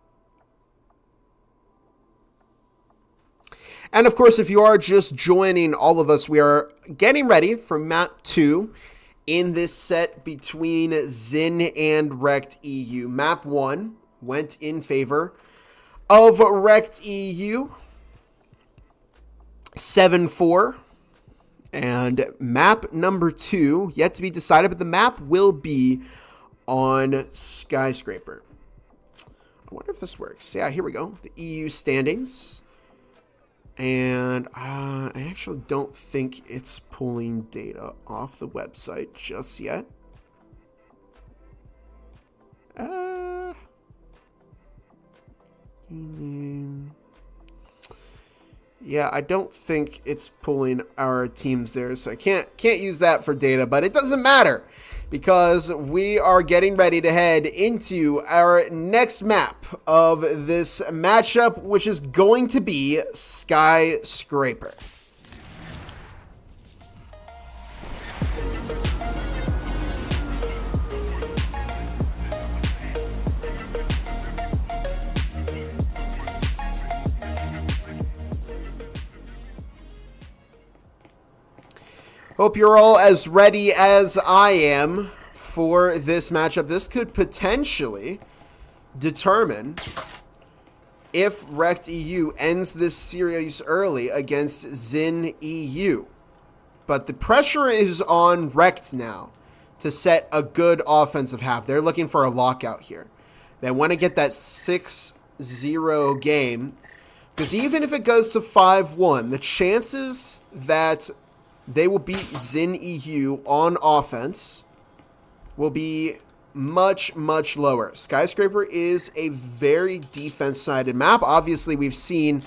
And of course, if you are just joining all of us, we are getting ready for map 2. In this set between ZYN and REKT. Map 1 went in favor of REKT 7-4. And map number 2, yet to be decided, but the map will be on Skyscraper. I wonder if this works. Yeah, here we go. The EU standings. And I actually don't think it's pulling data off the website just yet. Yeah, I don't think it's pulling our teams there, so I can't use that for data, but it doesn't matter because we are getting ready to head into our next map of this matchup, which is going to be Skyscraper. Hope you're all as ready as I am for this matchup. This could potentially determine if REKT EU ends this series early against ZYN EU. But the pressure is on REKT now to set a good offensive half. They're looking for a lockout here. They want to get that 6-0 game, because even if it goes to 5-1, the chances that they will beat ZYN EU on offense will be much, much lower. Skyscraper is a very defense-sided map. Obviously, we've seen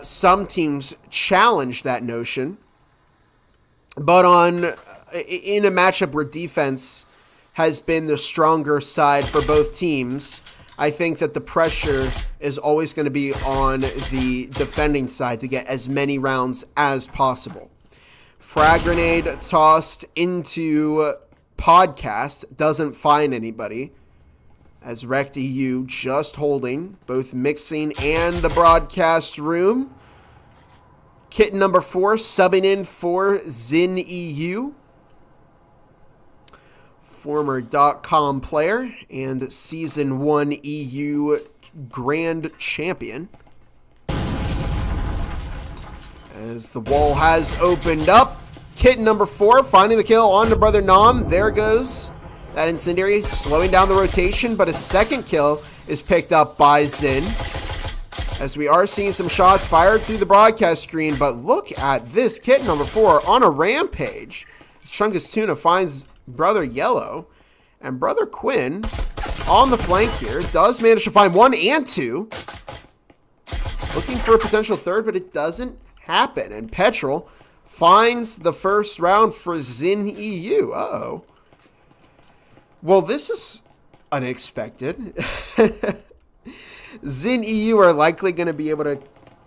some teams challenge that notion. But in a matchup where defense has been the stronger side for both teams, I think that the pressure is always going to be on the defending side to get as many rounds as possible. Frag grenade tossed into podcast, doesn't find anybody, as REKT EU just holding both mixing and the broadcast room. Kitten number 4 subbing in for ZYN EU, former .com player and Season 1 EU Grand Champion. As the wall has opened up, Kitten number 4 finding the kill on to Brother Nom. There goes that incendiary, slowing down the rotation, but a second kill is picked up by ZYN. As we are seeing some shots fired through the broadcast screen, but look at this. Kitten number 4 on a rampage. Chungus Tuna finds Brother Yellow, and Brother Quinn on the flank here does manage to find 1 and 2. Looking for a potential third, but it doesn't happen. And Petrol finds the first round for ZYN EU. Uh-oh. Well, this is unexpected. ZYN EU are likely going to be able to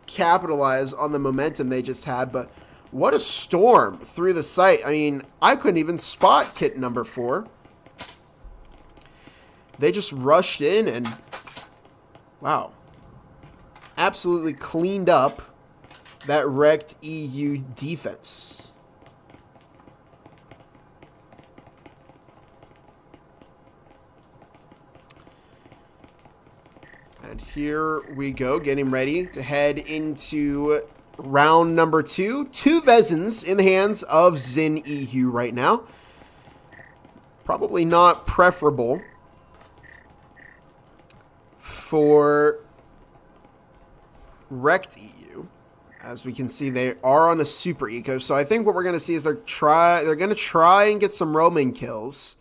capitalize on the momentum they just had, but what a storm through the site. I mean, I couldn't even spot Kit number 4. They just rushed in and, wow, absolutely cleaned up that REKT EU defense. And here we go, getting ready to head into round number 2. 2 Vezins in the hands of ZYN EU right now. Probably not preferable for REKT EU. As we can see, they are on a super eco. So I think what we're going to see is they're going to try and get some roaming kills.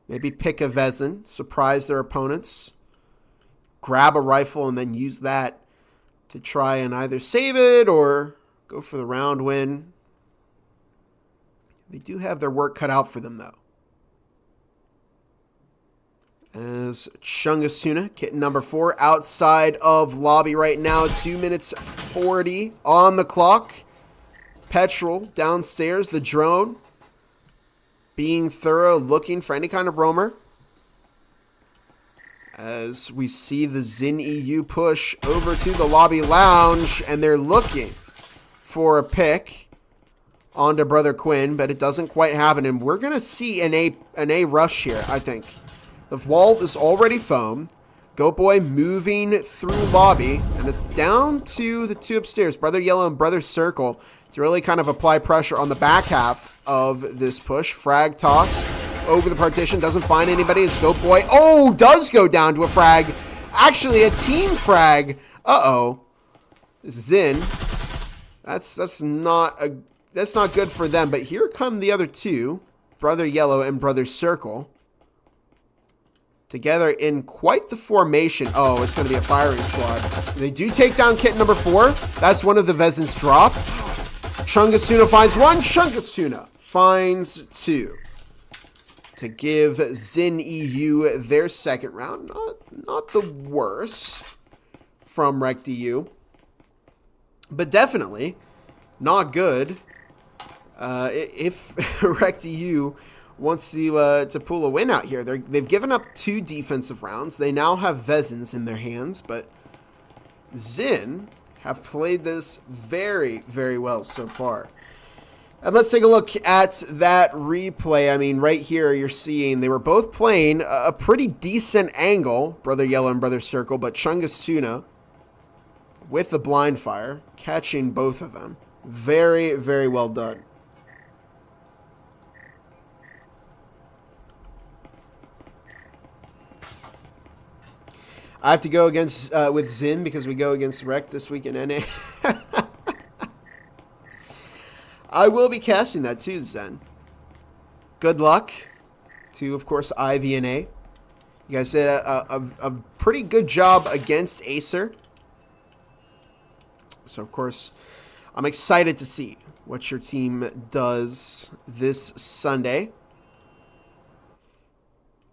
Maybe pick a Vezin, surprise their opponents, grab a rifle, and then use that to try and either save it or go for the round win. They do have their work cut out for them, though. As Chungasuna, kitten number 4, outside of lobby right now. 2 minutes 40 on the clock. Petrol downstairs, the drone, being thorough, looking for any kind of roamer. As we see the ZYN EU push over to the lobby lounge, and they're looking for a pick onto Brother Quinn, but it doesn't quite happen. And we're going to see an A rush here, I think. The wall is already foamed. Goat Boy moving through lobby, and it's down to the 2 upstairs, Brother Yellow and Brother Circle, to really kind of apply pressure on the back half of this push. Frag tossed over the partition, doesn't find anybody. It's Goat Boy. Oh, does go down to a frag. Actually, a team frag. Uh-oh. ZYN. That's not good for them. But here come the other 2, Brother Yellow and Brother Circle, together in quite the formation. Oh, it's going to be a firing squad. They do take down kit number 4. That's one of the Vezins dropped. Chungasuna finds 1. Chungasuna finds 2. To give ZYN EU their second round. Not the worst from REKT EU, but definitely not good. If REKT EU wants to pull a win out here, they've given up 2 defensive rounds. They now have Vezins in their hands, but ZYN have played this very, very well so far. And let's take a look at that replay. I mean, right here you're seeing they were both playing a pretty decent angle, Brother Yellow and Brother Circle, but Chungus Tuna with the blind fire, catching both of them. Very, very well done. I have to go against with ZYN because we go against REKT this week in NA. I will be casting that too, Zen. Good luck to, of course, IV and A. You guys did a pretty good job against Acer. So, of course, I'm excited to see what your team does this Sunday.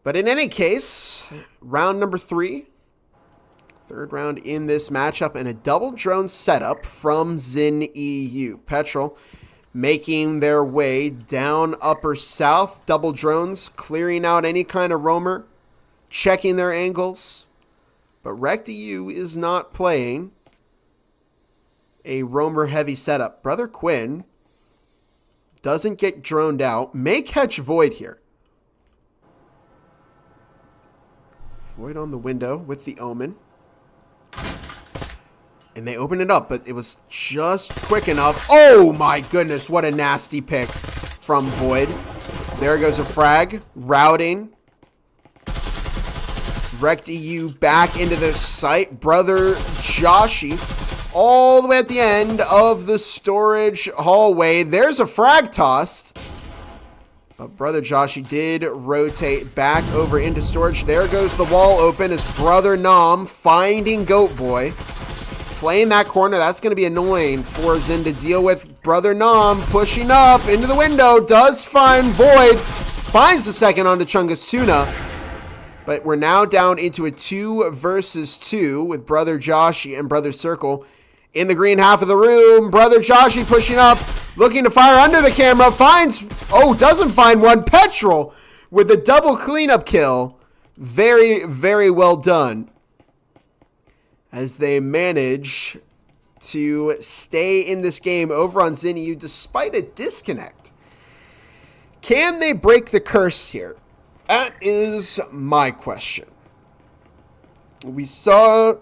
But in any case, round number 3. Third round in this matchup, and a double drone setup from ZYN EU. Petrol making their way down upper south. Double drones clearing out any kind of roamer, checking their angles. But REKT EU is not playing a roamer heavy setup. Brother Quinn doesn't get droned out. May catch Void here. Void on the window with the Omen. And they open it up, but it was just quick enough. Oh my goodness, what a nasty pick from Void. There goes a frag. Routing. REKT EU back into the site. Brother Joshi all the way at the end of the storage hallway. There's a frag tossed. But Brother Joshi did rotate back over into storage. There goes the wall open as Brother Nam finding Goat Boy. Playing that corner, that's going to be annoying for ZYN to deal with. Brother Nam pushing up into the window, does find Void, finds the second onto Chungus Tuna. But we're now down into a 2 versus 2 with Brother Joshi and Brother Circle in the green half of the room. Brother Joshi pushing up, looking to fire under the camera, finds, doesn't find one. Petrol with a double cleanup kill. Very, very well done, as they manage to stay in this game over on ZYN EU despite a disconnect. Can they break the curse here? That is my question. We saw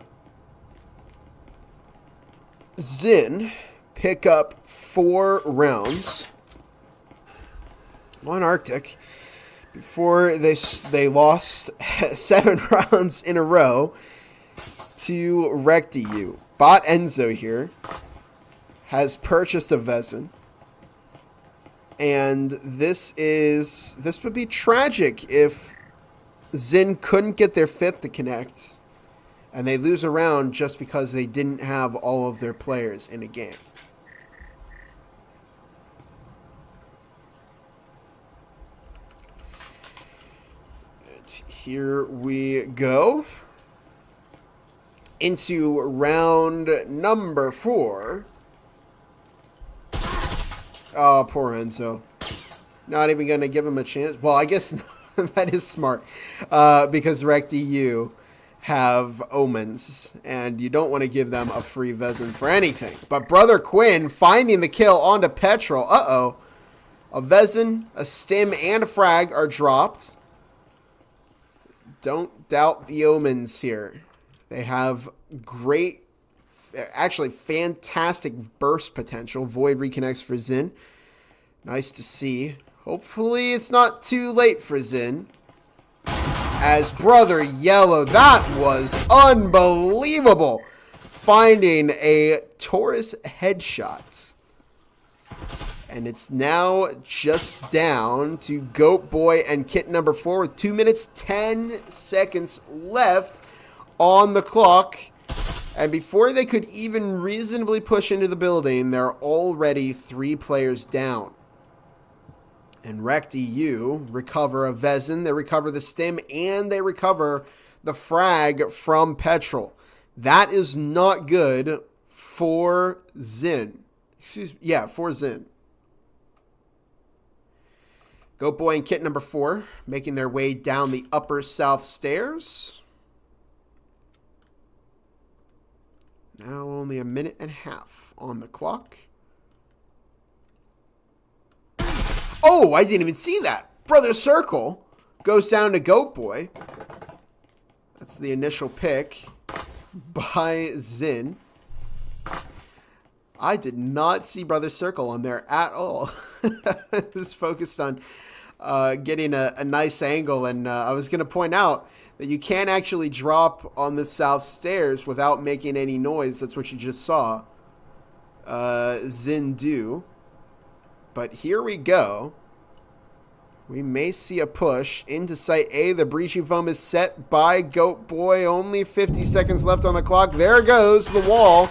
ZYN pick up 4 rounds on Arctic before they lost 7 rounds in a row to REKT EU. Bot Enzo here has purchased a VZYN, and this would be tragic if ZYN couldn't get their 5th to connect and they lose a round just because they didn't have all of their players in a game. And here we go into round number 4. Oh, poor Enzo. Not even going to give him a chance. Well, I guess that is smart. Because REKT EU have Omens, and you don't want to give them a free VZYN for anything. But Brother Quinn finding the kill onto Petrol. Uh-oh. A VZYN, a Stim, and a Frag are dropped. Don't doubt the Omens here. They have great, actually fantastic burst potential. Void reconnects for ZYN. Nice to see. Hopefully it's not too late for ZYN. As Brother Yellow, that was unbelievable. Finding a Taurus headshot. And it's now just down to Goat Boy and Kit number 4 with 2 minutes, 10 seconds left on the clock. And before they could even reasonably push into the building, they're already 3 players down. And REKT EU recover a VZYN, they recover the Stim, and they recover the Frag from Petrol. That is not good for ZYN. For ZYN. Goat Boy and Kit number 4 making their way down the upper south stairs. Now only a minute and a half on the clock. Oh, I didn't even see that. Brother Circle goes down to Goat Boy. That's the initial pick by ZYN. I did not see Brother Circle on there at all. I was focused on getting a nice angle, and I was going to point out that you can't actually drop on the south stairs without making any noise. That's what you just saw ZYN do. But here we go. We may see a push into Site A. The breaching foam is set by Goat Boy. Only 50 seconds left on the clock. There goes the wall.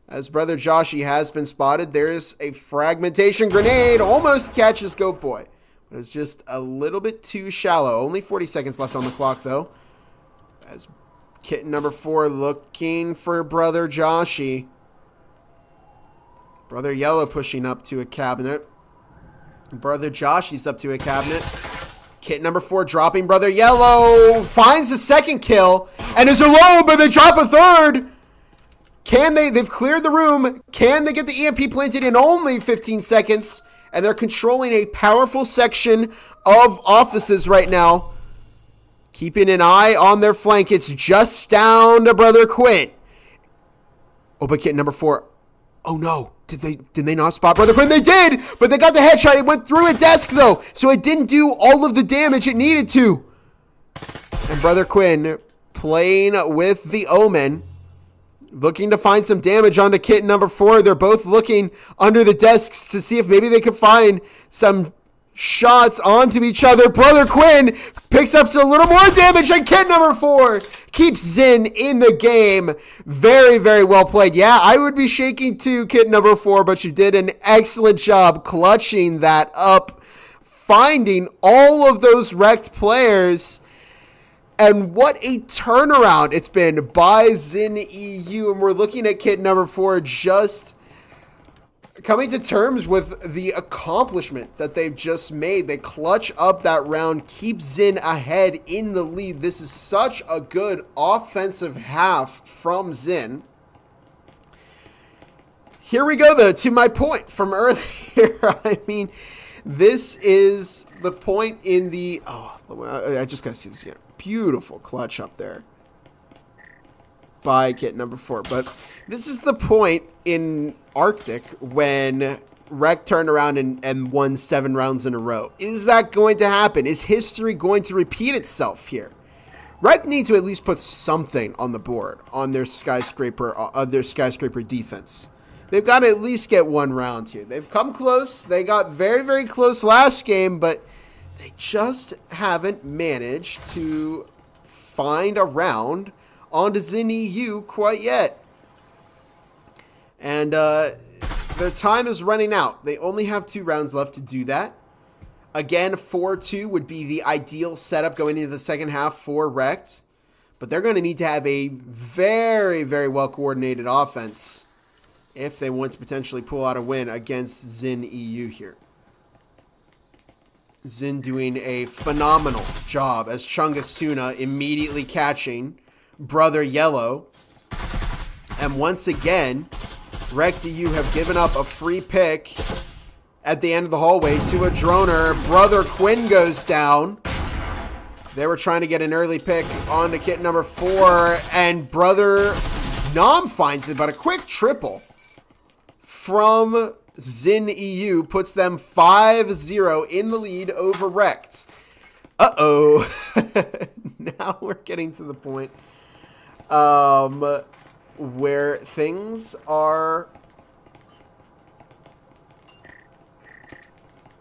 As Brother Joshy has been spotted, there's a fragmentation grenade. Almost catches Goat Boy. But it's just a little bit too shallow. Only 40 seconds left on the clock, though. As Kitten number 4 looking for Brother Joshy. Brother Yellow pushing up to a cabinet. Brother Joshy's up to a cabinet. Kitten number 4 dropping Brother Yellow. Finds the second kill. And is alone, but they drop a third. Can they? They've cleared the room. Can they get the EMP planted in only 15 seconds? And they're controlling a powerful section of offices right now. Keeping an eye on their flank. It's just down to Brother Quinn. Oh, but Kitten number 4. Oh, no. Did they not spot Brother Quinn? They did, but they got the headshot. It went through a desk, though, so it didn't do all of the damage it needed to. And Brother Quinn playing with the Omen, looking to find some damage onto Kitten number 4. They're both looking under the desks to see if maybe they could find some shots onto each other. Brother Quinn picks up a little more damage, and Kitten number 4 keeps ZYN in the game. Very, very well played. Yeah, I would be shaking too, Kitten number 4, but you did an excellent job clutching that up, finding all of those REKT players. And what a turnaround it's been by ZYN EU. And we're looking at Kitten number 4 just coming to terms with the accomplishment that they've just made. They clutch up that round, keep ZYN ahead in the lead. This is such a good offensive half from ZYN. Here we go, though, to my point from earlier. I mean, this is the point in the... Oh, I just got to see this again. Beautiful clutch up there by Kitten number 4. But this is the point in Arctic when REKT turned around and won 7 rounds in a row. Is that going to happen? Is history going to repeat itself here? REKT need to at least put something on the board on their skyscraper defense. They've got to at least get 1 round here. They've come close. They got very, very close last game, but they just haven't managed to find a round onto ZYN EU quite yet. And their time is running out. They only have 2 rounds left to do that. Again, 4-2 would be the ideal setup going into the second half for REKT. But they're going to need to have a very, very well-coordinated offense if they want to potentially pull out a win against ZYN EU here. ZYN doing a phenomenal job as Chungus Tuna immediately catching Brother Yellow. And once again, REKT EU have given up a free pick at the end of the hallway to a droner. Brother Quinn goes down. They were trying to get an early pick onto Kitten number 4, and Brother Nom finds it, but a quick triple from ZYN EU puts them 5-0 in the lead over REKT. Uh-oh. Now we're getting to the point where things are...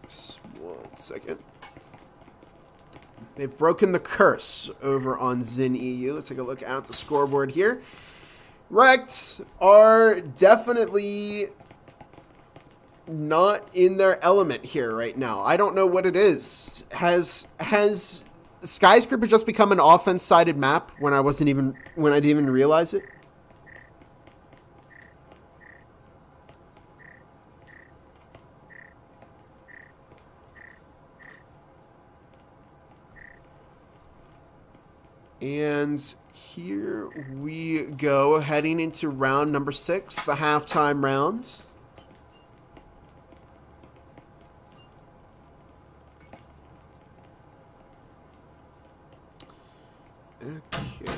Just 1 second. They've broken the curse over on ZYN EU. Let's take a look at the scoreboard here. REKT are definitely not in their element here right now. I don't know what it is. Has Skyscraper just become an offense-sided map when I didn't even realize it? And here we go, heading into round number 6, the halftime round. Okay.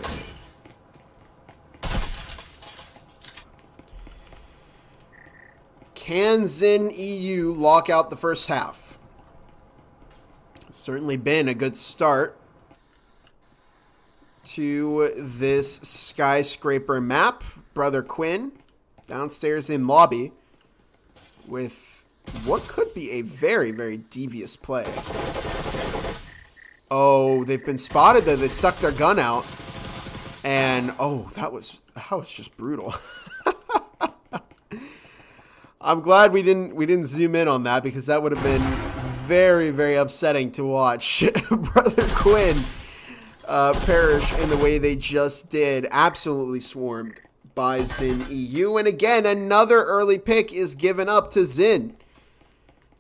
Can ZYN EU lock out the first half? Certainly been a good start to this Skyscraper map. Brother Quinn downstairs in lobby with what could be a very, very devious play. Oh, they've been spotted though. They stuck their gun out. And oh, that was just brutal. I'm glad we didn't zoom in on that, because that would have been very, very upsetting to watch Brother Quinn perish in the way they just did. Absolutely swarmed by ZYN EU. And again, another early pick is given up to ZYN.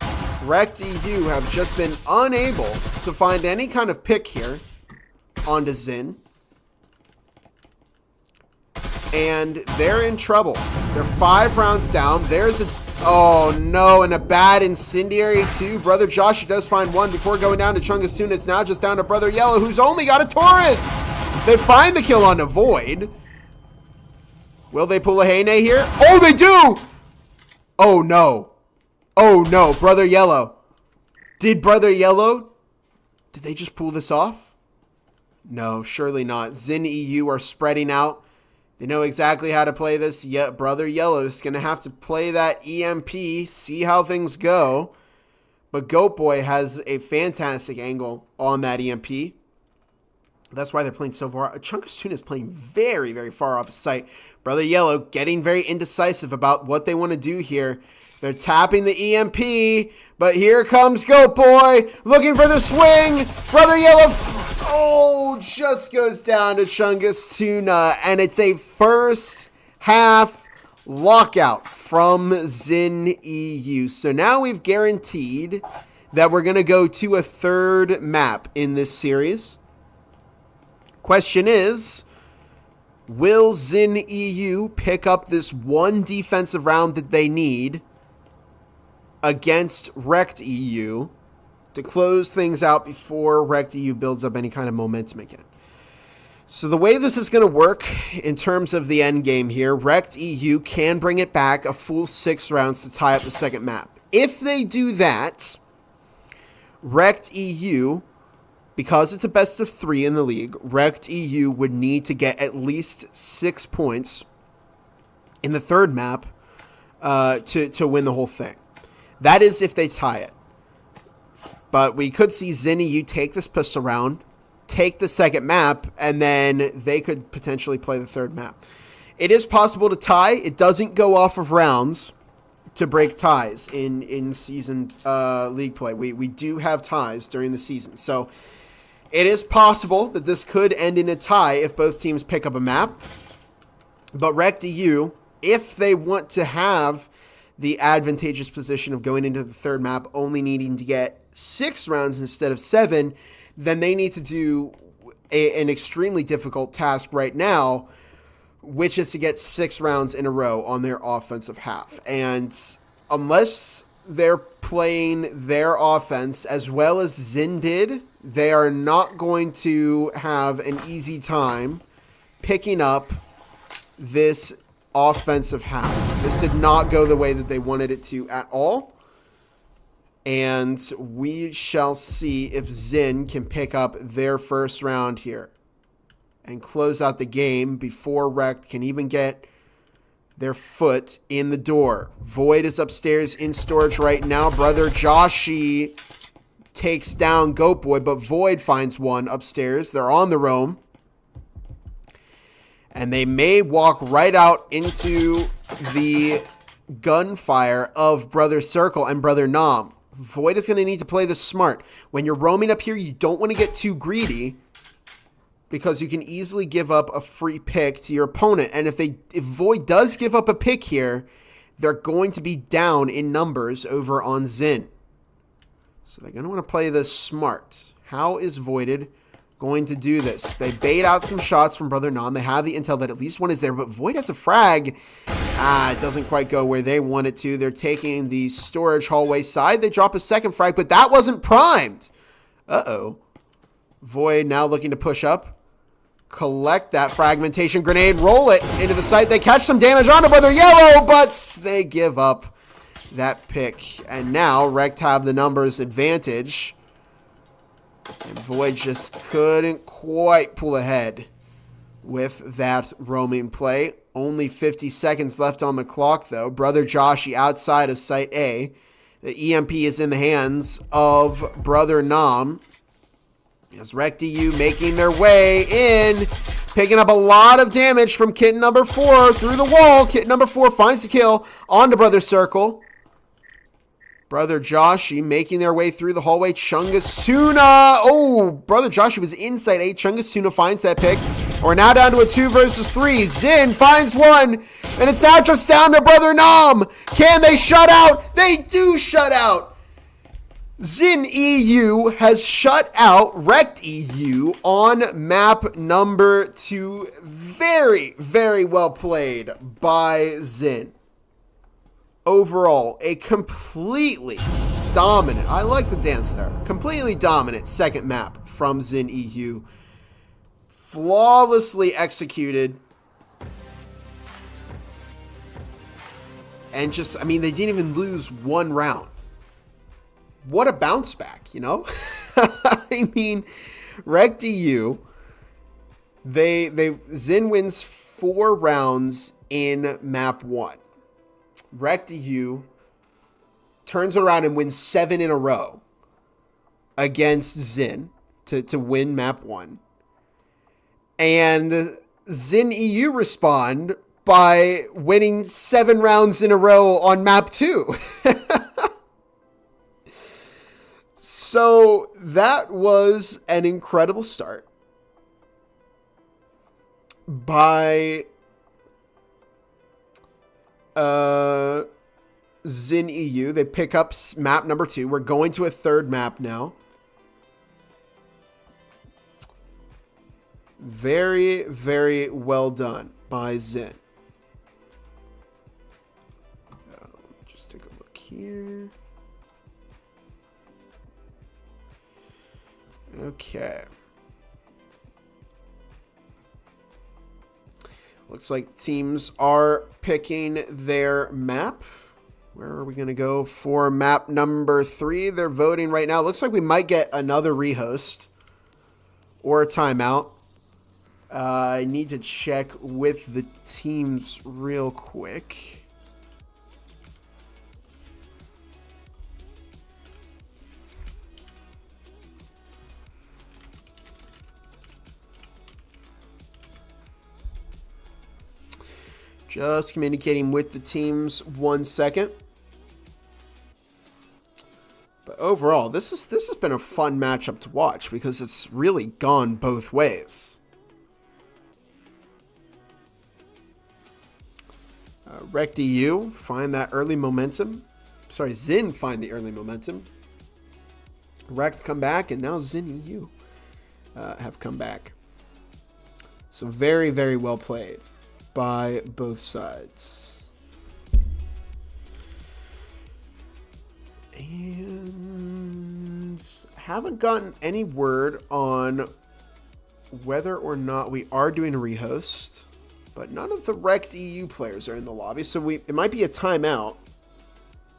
REKT EU have just been unable to find any kind of pick here onto ZYN. And they're in trouble. They're 5 rounds down. There's a... Oh, no. And a bad incendiary, too. Brother Josh does find one before going down to Chungus Tuna. It's now just down to Brother Yellow, who's only got a Taurus. They find the kill on a Void. Will they pull a Hey Nay here? Oh, they do! Oh, no. Oh, no. Brother Yellow. Did they just pull this off? No, surely not. ZYN EU are spreading out. They know exactly how to play this. Yeah, Brother Yellow is going to have to play that EMP, see how things go. But Goat Boy has a fantastic angle on that EMP. That's why they're playing so far. Chungus Tuna is playing very, very far off sight. Brother Yellow getting very indecisive about what they want to do here. They're tapping the EMP, but here comes Goat Boy looking for the swing. Brother Yellow, just goes down to Chungus Tuna, and it's a first half lockout from ZYN EU. So now we've guaranteed that we're going to go to a third map in this series. Question is, will ZYN EU pick up this one defensive round that they need against REKT EU to close things out before REKT EU builds up any kind of momentum again? So the way this is going to work in terms of the end game here, REKT EU can bring it back a full 6 rounds to tie up the second map. If they do that, REKT EU, because it's a best of 3 in the league, REKT EU would need to get at least 6 points in the third map to win the whole thing. That is if they tie it. But we could see ZYN EU take this pistol round, take the second map, and then they could potentially play the third map. It is possible to tie. It doesn't go off of rounds to break ties in season league play. We do have ties during the season. So it is possible that this could end in a tie if both teams pick up a map. But REKT EU, if they want to have the advantageous position of going into the third map, only needing to get 6 rounds instead of 7, then they need to do an extremely difficult task right now, which is to get 6 rounds in a row on their offensive half. And unless they're playing their offense as well as ZYN did, they are not going to have an easy time picking up this offensive half. This did not go the way that they wanted it to at all. And we shall see if ZYN can pick up their first round here and close out the game before REKT can even get their foot in the door. Void is upstairs in storage right now. Brother Joshi takes down Goat Boy, but Void finds one upstairs. They're on the roam. And they may walk right out into the gunfire of Brother Circle and Brother Nom. Void is going to need to play this smart. When you're roaming up here, you don't want to get too greedy because you can easily give up a free pick to your opponent. And if Void does give up a pick here, they're going to be down in numbers over on ZYN. So they're going to want to play this smart. How is Voided going to do this? They bait out some shots from Brother Nom. They have the intel that at least one is there, but Void has a frag. It doesn't quite go where they want it to. They're taking the storage hallway side. They drop a second frag, but that wasn't primed. Uh-oh. Void now looking to push up. collect that fragmentation grenade, roll it into the site. They catch some damage onto Brother Yellow, but they give up that pick. And now REKT have the numbers advantage. And Void just couldn't quite pull ahead with that roaming play. Only 50 seconds left on the clock, though. Brother Joshi outside of Site A. The EMP is in the hands of Brother Nam. As REKT making their way in, picking up a lot of damage from kitten number 4 through the wall. Kitten number 4 finds the kill onto Brother Circle. Brother Joshi making their way through the hallway. Chungus Tuna. Oh, Brother Joshi was inside 8. Chungus Tuna finds that pick. We're now down to a 2 versus 3. ZYN finds one. And it's now just down to Brother Nam. Can they shut out? They do shut out. ZYN EU has shut out REKT EU on map number 2. Very, very well played by ZYN. Overall, a completely dominant, I like the dance there, completely dominant second map from ZYN EU. Flawlessly executed. And just, I mean, they didn't even lose one round. What a bounce back, you know? I mean, REKT EU, ZYN wins 4 rounds in map 1. REKT EU turns around and wins 7 in a row against ZYN to win map 1. And ZYN EU respond by winning 7 rounds in a row on map 2. So that was an incredible start by ZYN EU. They pick up map number 2. We're going to a 3rd map now. Very, very well done by ZYN. Just take a look here. Okay. Looks like teams are picking their map. Where are we going to go for map number 3? They're voting right now. Looks like we might get another rehost or a timeout. I need to check with the teams real quick. Just communicating with the teams 1 second. But overall, this has been a fun matchup to watch because it's really gone both ways. REKT EU find that early momentum. Sorry, ZYN find the early momentum. REKT come back, and now ZYN EU have come back. So very, very well played by both sides. And haven't gotten any word on whether or not we are doing a rehost, but none of the REKT EU players are in the lobby, so it might be a timeout.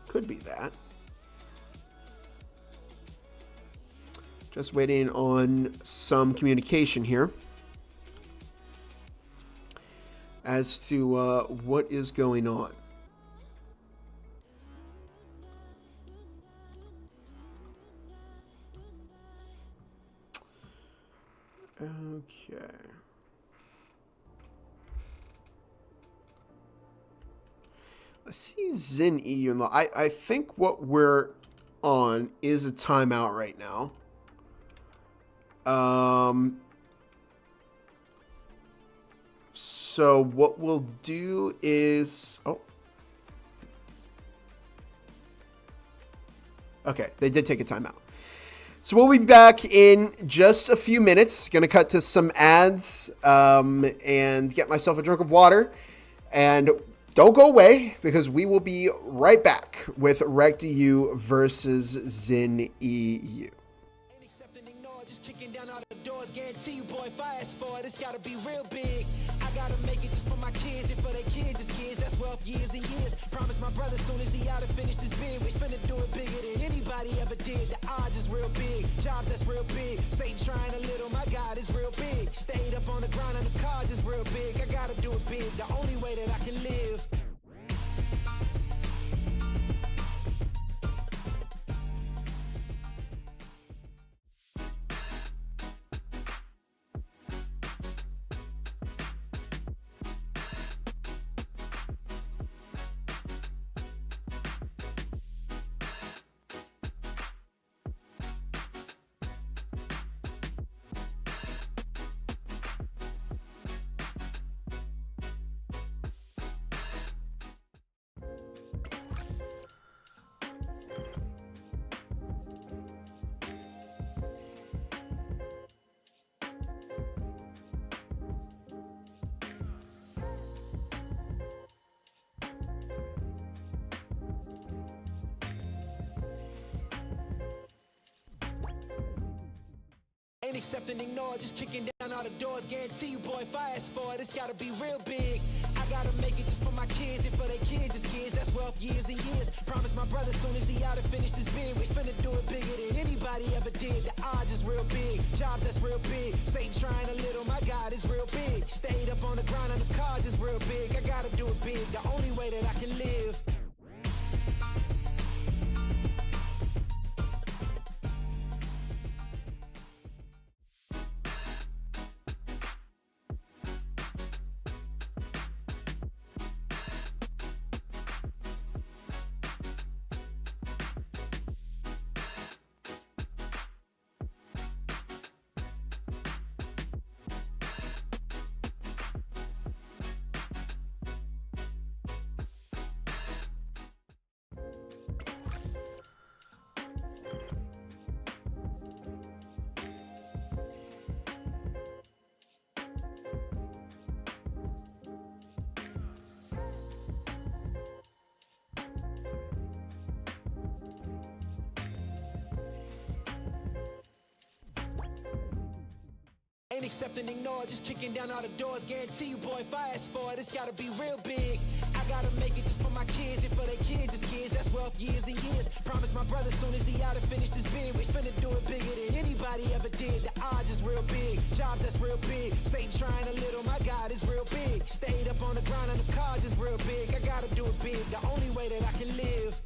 Could be that. Just waiting on some communication here as to what is going on. Okay. I see ZYN EU in the... I think what we're on is a timeout right now. So what we'll do is... Oh. Okay, they did take a timeout. So we'll be back in just a few minutes. Going to cut to some ads and get myself a drink of water. And don't go away because we will be right back with REKT EU versus ZYN EU. kicking down all the doors. Guarantee you, boy, if I ask for it, it's gotta be real big. I gotta make it just for my kids and for their kids' kids. That's wealth years and years. Promise my brother soon as he out and finished his bid, we finna do it bigger than anybody ever did. The odds is real big, jobs that's real big. Satan trying a little, my God is real big. Stayed up on the grind and the cars is real big. I gotta do it big, the only way that I can live. Ain't accept and ignore, just kicking down all the doors. Guarantee you, boy, if I ask for it, it's gotta be real big. I gotta make it just for my kids and for their kids' kids. That's wealth years and years. Promise my brother soon as he out and finished his bid, we finna do it bigger than anybody ever did. The odds is real big, jobs that's real big. Satan trying a little, my God is real big. Stayed up on the grind and the cars is real big. I gotta do it big, the only way that I can live. Ain't accept and ignore, just kicking down all the doors. Guarantee you, boy, if I ask for it, it's gotta be real big. I gotta make it just for my kids and for their kids' kids. That's wealth years and years. Promise my brother soon as he out and finished his bid, we finna do it bigger than anybody ever did. The odds is real big, jobs that's real big. Satan trying a little, my God is real big. Stayed up on the grind and the cars is real big. I gotta do it big, the only way that I can live.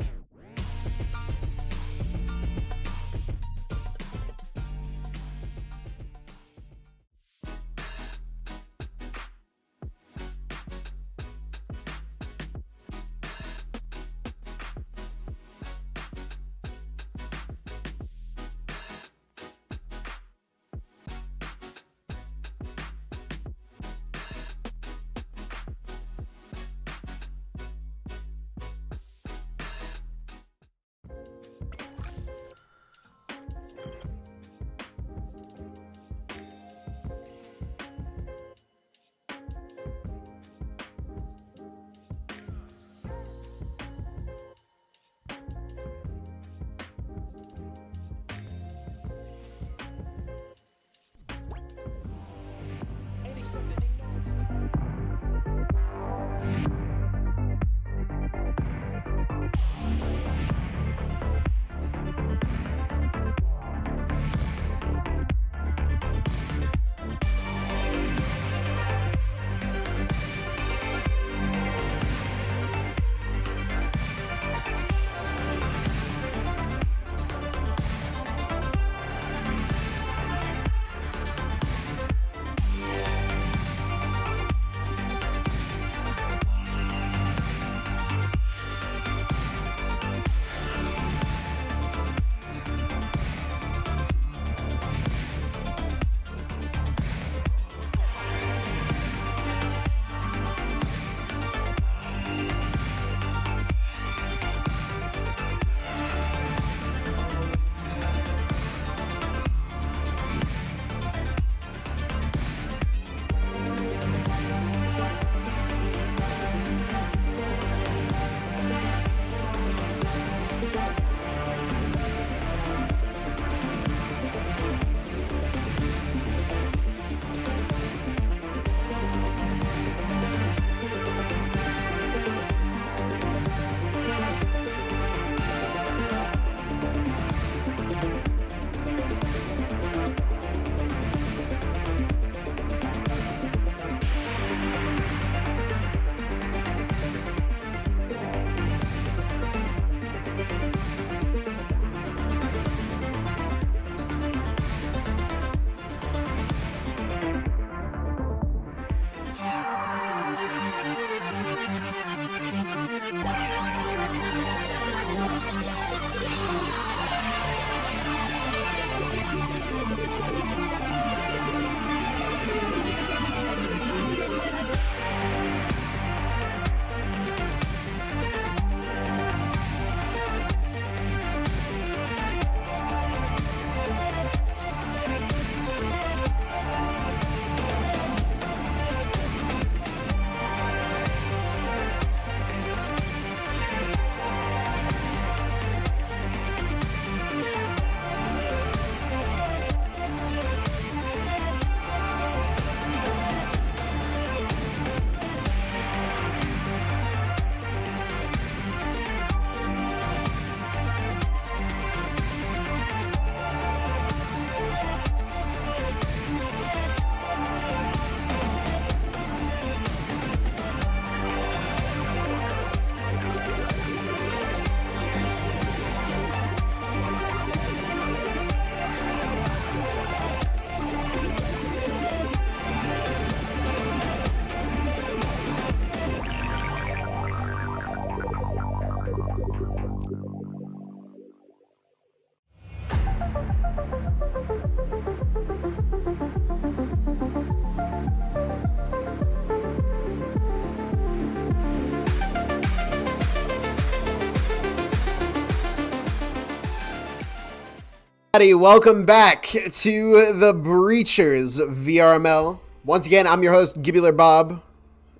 Welcome back to the Breachers VRML. Once again, I'm your host, Gibular Bob.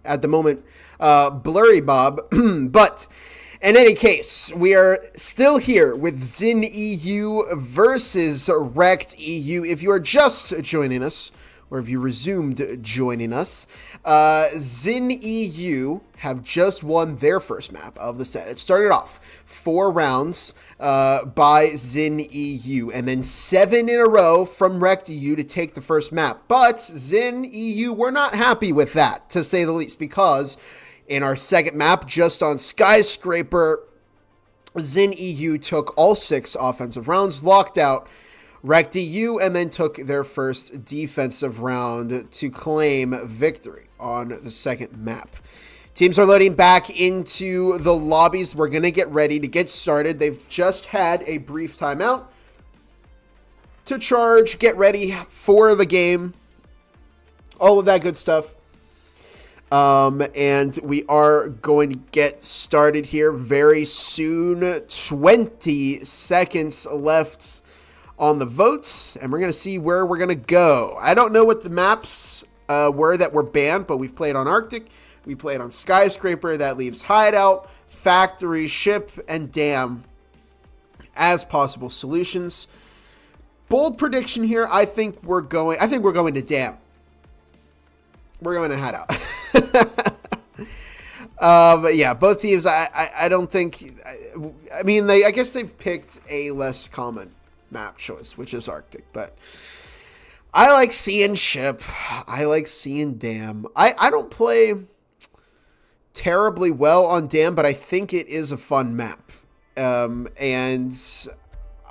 At the moment, Blurry Bob. But in any case, we are still here with ZYN EU versus REKT EU. If you are just joining us, or if you resumed joining us, ZYN EU have just won their first map of the set. It started off 4 rounds by ZYN EU, and then 7 in a row from REKT EU to take the first map. But ZYN EU were not happy with that, to say the least, because in our second map, just on Skyscraper, ZYN EU took all 6 offensive rounds, locked out REKT EU, and then took their first defensive round to claim victory on the second map. Teams are loading back into the lobbies. We're going to get ready to get started. They've just had a brief timeout to charge, get ready for the game, all of that good stuff. And we are going to get started here very soon. 20 seconds left on the votes, and we're going to see where we're going to go. I don't know what the maps were that were banned, but we've played on Arctic. We played on Skyscraper. That leaves Hideout, Factory, Ship, and Dam as possible solutions. Bold prediction here. I think we're going to Dam. We're going to Hideout. But yeah, both teams. I don't think. I mean, I guess they've picked a less common map choice, which is Arctic, but I like seeing Ship. I like seeing Dam. I don't play terribly well on Dam, but I think it is a fun map. And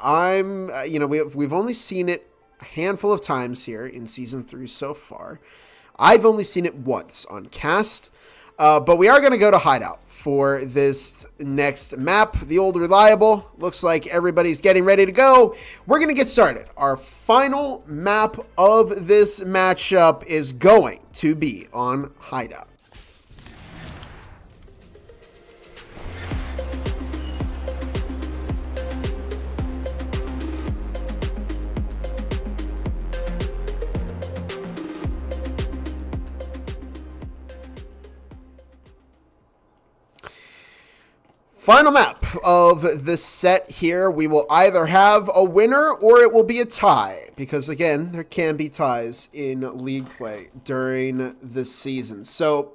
I'm, we've only seen it a handful of times here in Season 3 so far. I've only seen it once on Cast, but we are going to go to Hideout for this next map. The old reliable. Looks like everybody's getting ready to go. We're going to get started. Our final map of this matchup is going to be on Hideout. Final map of this set here. We will either have a winner or it will be a tie, because again, there can be ties in league play during the season. So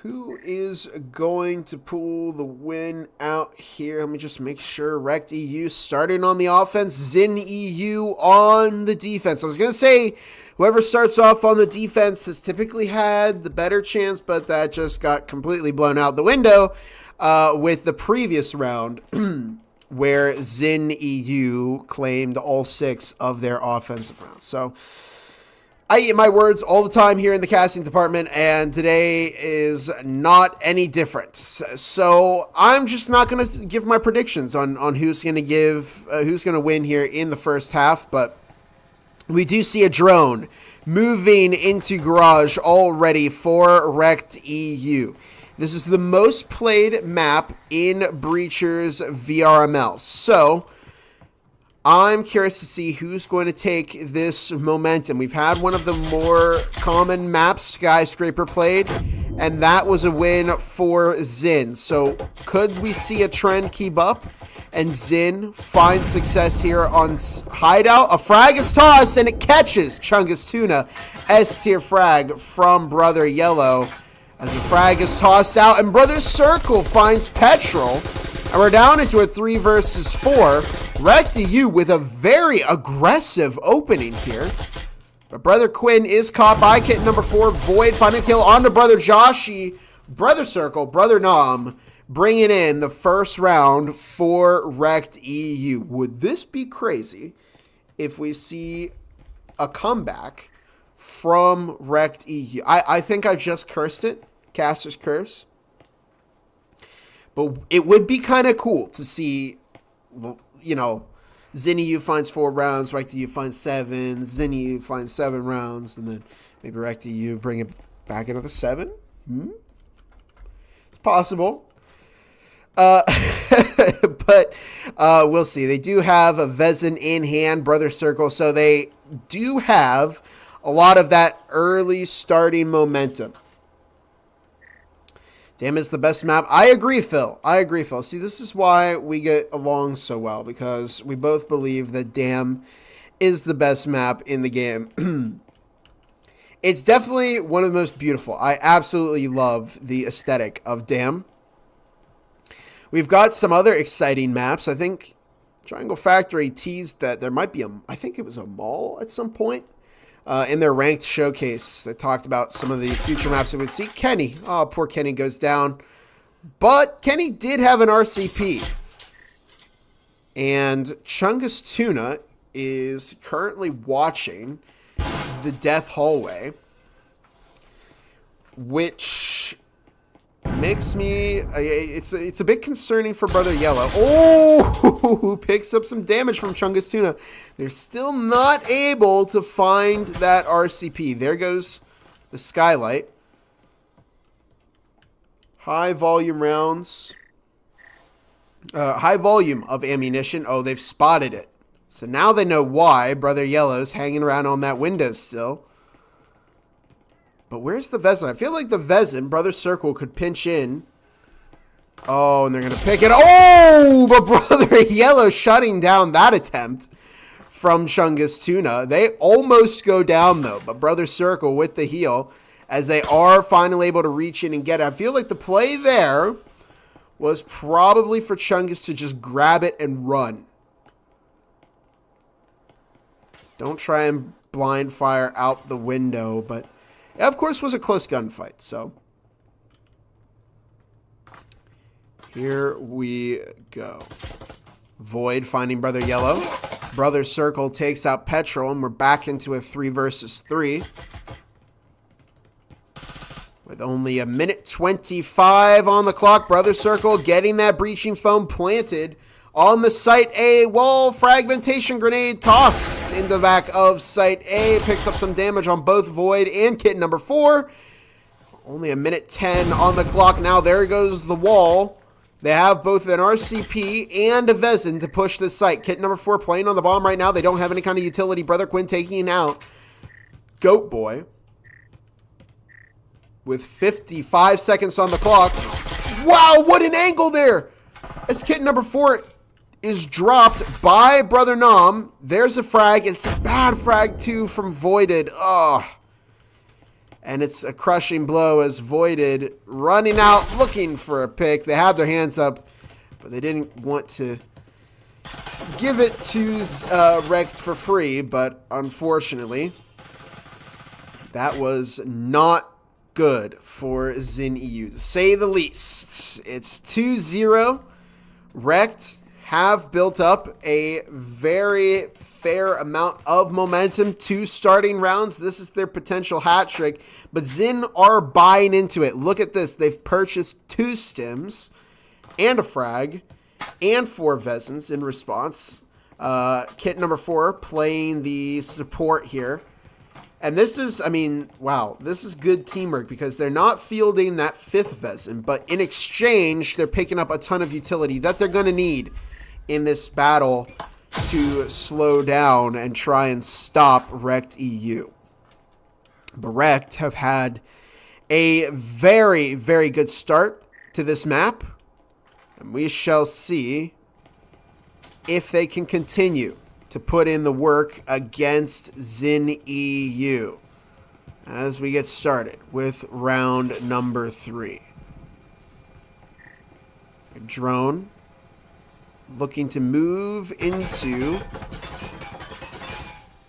who is going to pull the win out here? Let me just make sure. REKT EU starting on the offense, ZYN EU on the defense. I was going to say whoever starts off on the defense has typically had the better chance, but that just got completely blown out the window with the previous round where ZYN EU claimed all 6 of their offensive rounds. So I eat my words all the time here in the casting department, and today is not any different. So I'm just not going to give my predictions on who's going to win here in the first half, but we do see a drone moving into garage already for REKT EU. This is the most played map in Breachers VRML. So I'm curious to see who's going to take this momentum. We've had one of the more common maps Skyscraper played, and that was a win for ZYN. So could we see a trend keep up and ZYN find success here on Hideout? A frag is tossed, and it catches Chungus Tuna. S-tier frag from Brother Yellow as the frag is tossed out, and Brother Circle finds Petrol. And we're down into a 3 versus 4. REKT EU with a very aggressive opening here. But Brother Quinn is caught by kit number 4. Void finding a kill onto Brother Joshi. Brother Circle, Brother Nom, bringing in the first round for REKT EU. Would this be crazy if we see a comeback from REKT EU? I think I just cursed it. Caster's Curse. But it would be kind of cool to see, ZYN EU finds 4 rounds, REKT EU finds 7, ZYN EU finds 7 rounds, and then maybe REKT EU bring it back another 7? It's possible. But we'll see. They do have a VZYN in hand, Brother Circle, so they do have a lot of that early starting momentum. Dam is the best map. I agree, Phil. See, this is why we get along so well, because we both believe that Dam is the best map in the game. It's definitely one of the most beautiful. I absolutely love the aesthetic of Dam. We've got some other exciting maps. I think Triangle Factory teased that there might be I think it was a mall at some point. In their ranked showcase, they talked about some of the future maps that we'd see. Kenny. Oh, poor Kenny goes down. But Kenny did have an RCP. And Chungus Tuna is currently watching the Death Hallway, which makes me... It's a bit concerning for Brother Yellow. Oh, picks up some damage from Chungus Tuna. They're still not able to find that RCP. There goes the Skylight. High volume rounds. High volume of ammunition. Oh, they've spotted it. So now they know why Brother Yellow's hanging around on that window still. But where's the VZYN? I feel like the VZYN, Brother Circle, could pinch in. Oh, and they're going to pick it. Oh, but Brother Yellow shutting down that attempt from Chungus Tuna. They almost go down, though. But Brother Circle with the heal, as they are finally able to reach in and get it. I feel like the play there was probably for Chungus to just grab it and run. Don't try and blind fire out the window, but it, of course, was a close gunfight, so here we go. Void finding Brother Yellow. Brother Circle takes out Petrol, and we're back into a 3 versus 3. With only a minute 25 on the clock, Brother Circle getting that breaching foam planted on the Site A. Wall fragmentation grenade tossed in the back of Site A. Picks up some damage on both Void and Kit number 4. Only a minute 10 on the clock now. There goes the wall. They have both an RCP and a VZYN to push this site. Kit number 4 playing on the bomb right now. They don't have any kind of utility. Brother Quinn taking out Goat Boy with 55 seconds on the clock. Wow, what an angle there! As Kit number 4 is dropped by Brother Nom. There's a frag. It's a bad frag, too, from Voided. Oh. And it's a crushing blow as Voided running out looking for a pick. They had their hands up, but they didn't want to give it to REKT for free. But unfortunately, that was not good for ZYN EU, to say the least. It's 2-0. REKT have built up a very fair amount of momentum. 2 starting rounds. This is their potential hat trick, but ZYN are buying into it. Look at this. They've purchased 2 stims and a frag and 4 VZYNs in response. Kit number 4 playing the support here. And this is, I mean, wow, this is good teamwork because they're not fielding that 5th VZYN, but in exchange, they're picking up a ton of utility that they're going to need in this battle to slow down and try and stop REKT EU. But REKT have had a very, very good start to this map, and we shall see if they can continue to put in the work against ZYN EU as we get started with round number 3. A drone looking to move into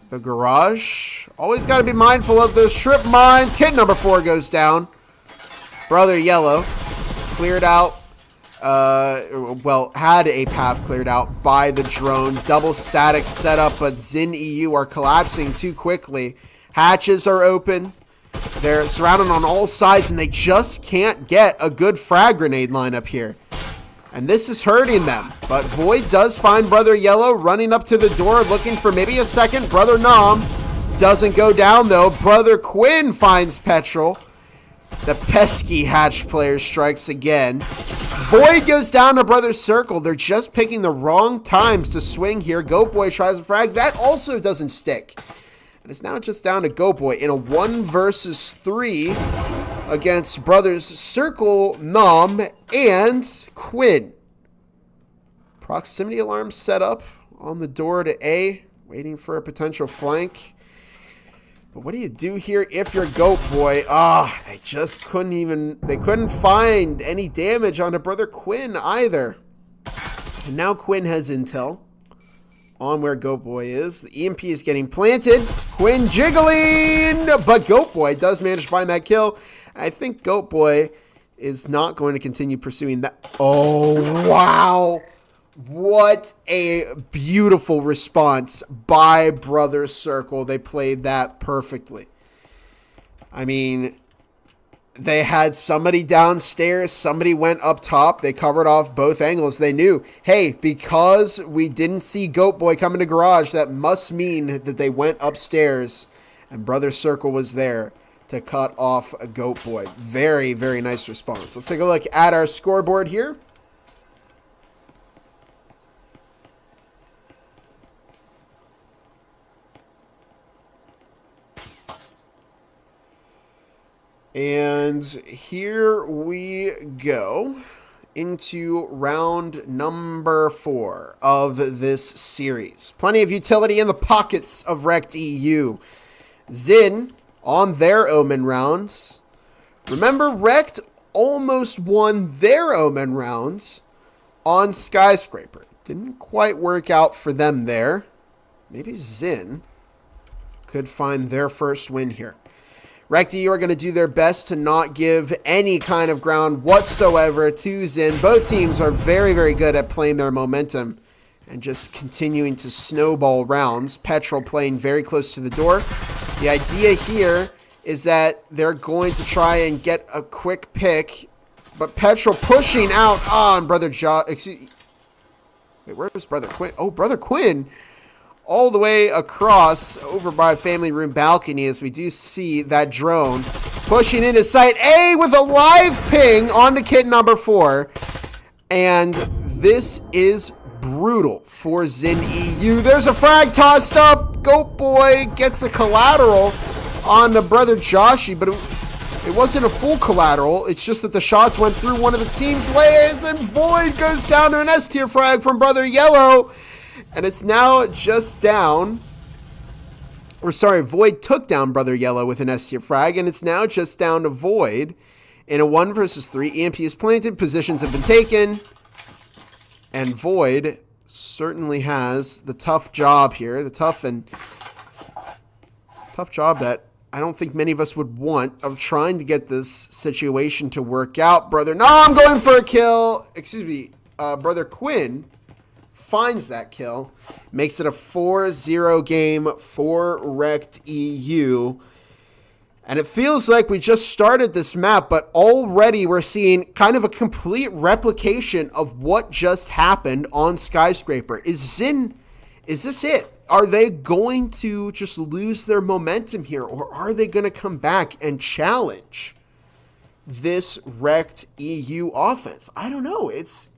the garage. Always got to be mindful of those trip mines. Kit number 4 goes down. Brother Yellow cleared out, had a path cleared out by the drone. Double static setup, but ZYN EU are collapsing too quickly. Hatches are open. They're surrounded on all sides, and they just can't get a good frag grenade lineup here. And this is hurting them. But Void does find Brother Yellow running up to the door, looking for maybe a second. Brother Nom doesn't go down, though. Brother Quinn finds Petrol. The pesky Hatch player strikes again. Void goes down to Brother Circle. They're just picking the wrong times to swing here. Goat Boy tries a frag. That also doesn't stick. And it's now just down to Goat Boy in a 1 versus 3 against Brothers Circle, Nom, and Quinn. Proximity alarm set up on the door to A, waiting for a potential flank. But what do you do here if you're Goat Boy? They just couldn't find any damage onto Brother Quinn either. And now Quinn has intel on where Goat Boy is. The EMP is getting planted. Quinn jiggling, but Goat Boy does manage to find that kill. I think Goat Boy is not going to continue pursuing that. Oh, wow. What a beautiful response by Brother Circle. They played that perfectly. I mean, they had somebody downstairs, somebody went up top. They covered off both angles. They knew, hey, because we didn't see Goat Boy come into garage, that must mean that they went upstairs, and Brother Circle was there to cut off a Goat Boy. Very, very nice response. Let's take a look at our scoreboard here. And here we go into round number 4 of this series. Plenty of utility in the pockets of REKT EU. ZYN on their Omen rounds. Remember, REKT almost won their Omen rounds on Skyscraper. Didn't quite work out for them there. Maybe ZYN could find their first win here. REKT EU are going to do their best to not give any kind of ground whatsoever to ZYN. Both teams are very, very good at playing their momentum and just continuing to snowball rounds. Petrol playing very close to the door. The idea here is that they're going to try and get a quick pick, but Petrol pushing out on Brother wait, where's Brother Quinn? Oh, Brother Quinn all the way across over by family room balcony, as we do see that drone pushing into sight. A with a live ping onto kit number 4. And this is brutal for ZYN EU. There's a frag tossed up. Goat Boy gets a collateral on the Brother Joshi, but it wasn't a full collateral. It's just that the shots went through one of the team players, and Void goes down to an S tier frag from Brother Yellow. And it's now just down, or sorry, Void took down Brother Yellow with an S tier frag, and it's now just down to Void in a 1 versus 3. EMP is planted, positions have been taken, and Void certainly has the tough job here, the tough job that I don't think many of us would want, of trying to get this situation to work out. I'm going for a kill. Brother Quinn finds that kill, makes it a 4-0 game for REKT EU. And it feels like we just started this map, but already we're seeing kind of a complete replication of what just happened on Skyscraper. Is this it? Are they going to just lose their momentum here, or are they going to come back and challenge this REKT EU offense? I don't know. It's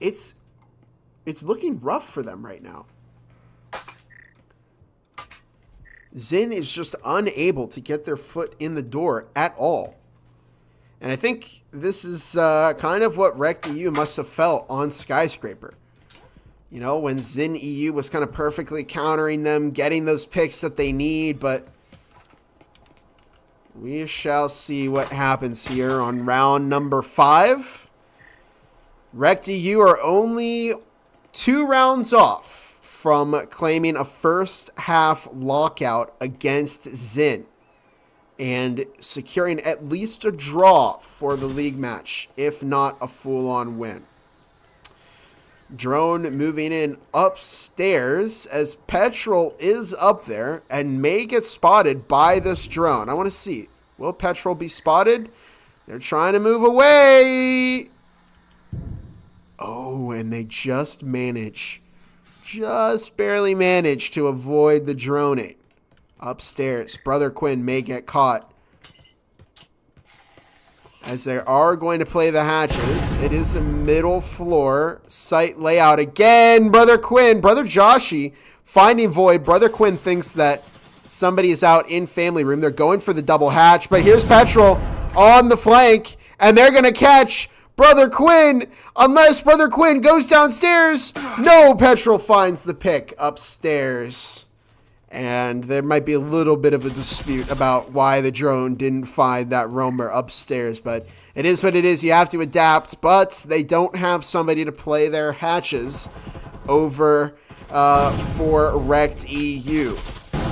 looking rough for them right now. ZYN is just unable to get their foot in the door at all. And I think this is kind of what REKT EU must have felt on Skyscraper. You know, when ZYN EU was kind of perfectly countering them, getting those picks that they need, but we shall see what happens here on round number 5. REKT EU are only 2 rounds off from claiming a first half lockout against ZYN and securing at least a draw for the league match, if not a full-on win. Drone moving in upstairs as Petrol is up there and may get spotted by this drone. I want to see. Will Petrol be spotted? They're trying to move away. Oh, and they just barely manage to avoid the droning. Upstairs, Brother Quinn may get caught as they are going to play the hatches. It is a middle floor site layout again. Brother Quinn, Brother Joshy finding Void. Brother Quinn thinks that somebody is out in family room. They're going for the double hatch, but here's Petrol on the flank, and they're going to catch Brother Quinn, unless Brother Quinn goes downstairs. No, Petrol finds the pick upstairs. And there might be a little bit of a dispute about why the drone didn't find that roamer upstairs, but it is what it is. You have to adapt, but they don't have somebody to play their hatches over for REKT EU.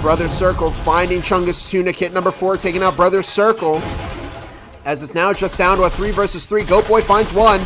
Brother Circle finding Chungus Tuna, kit number 4, taking out Brother Circle, as it's now just down to a 3 versus 3. Goat Boy finds one.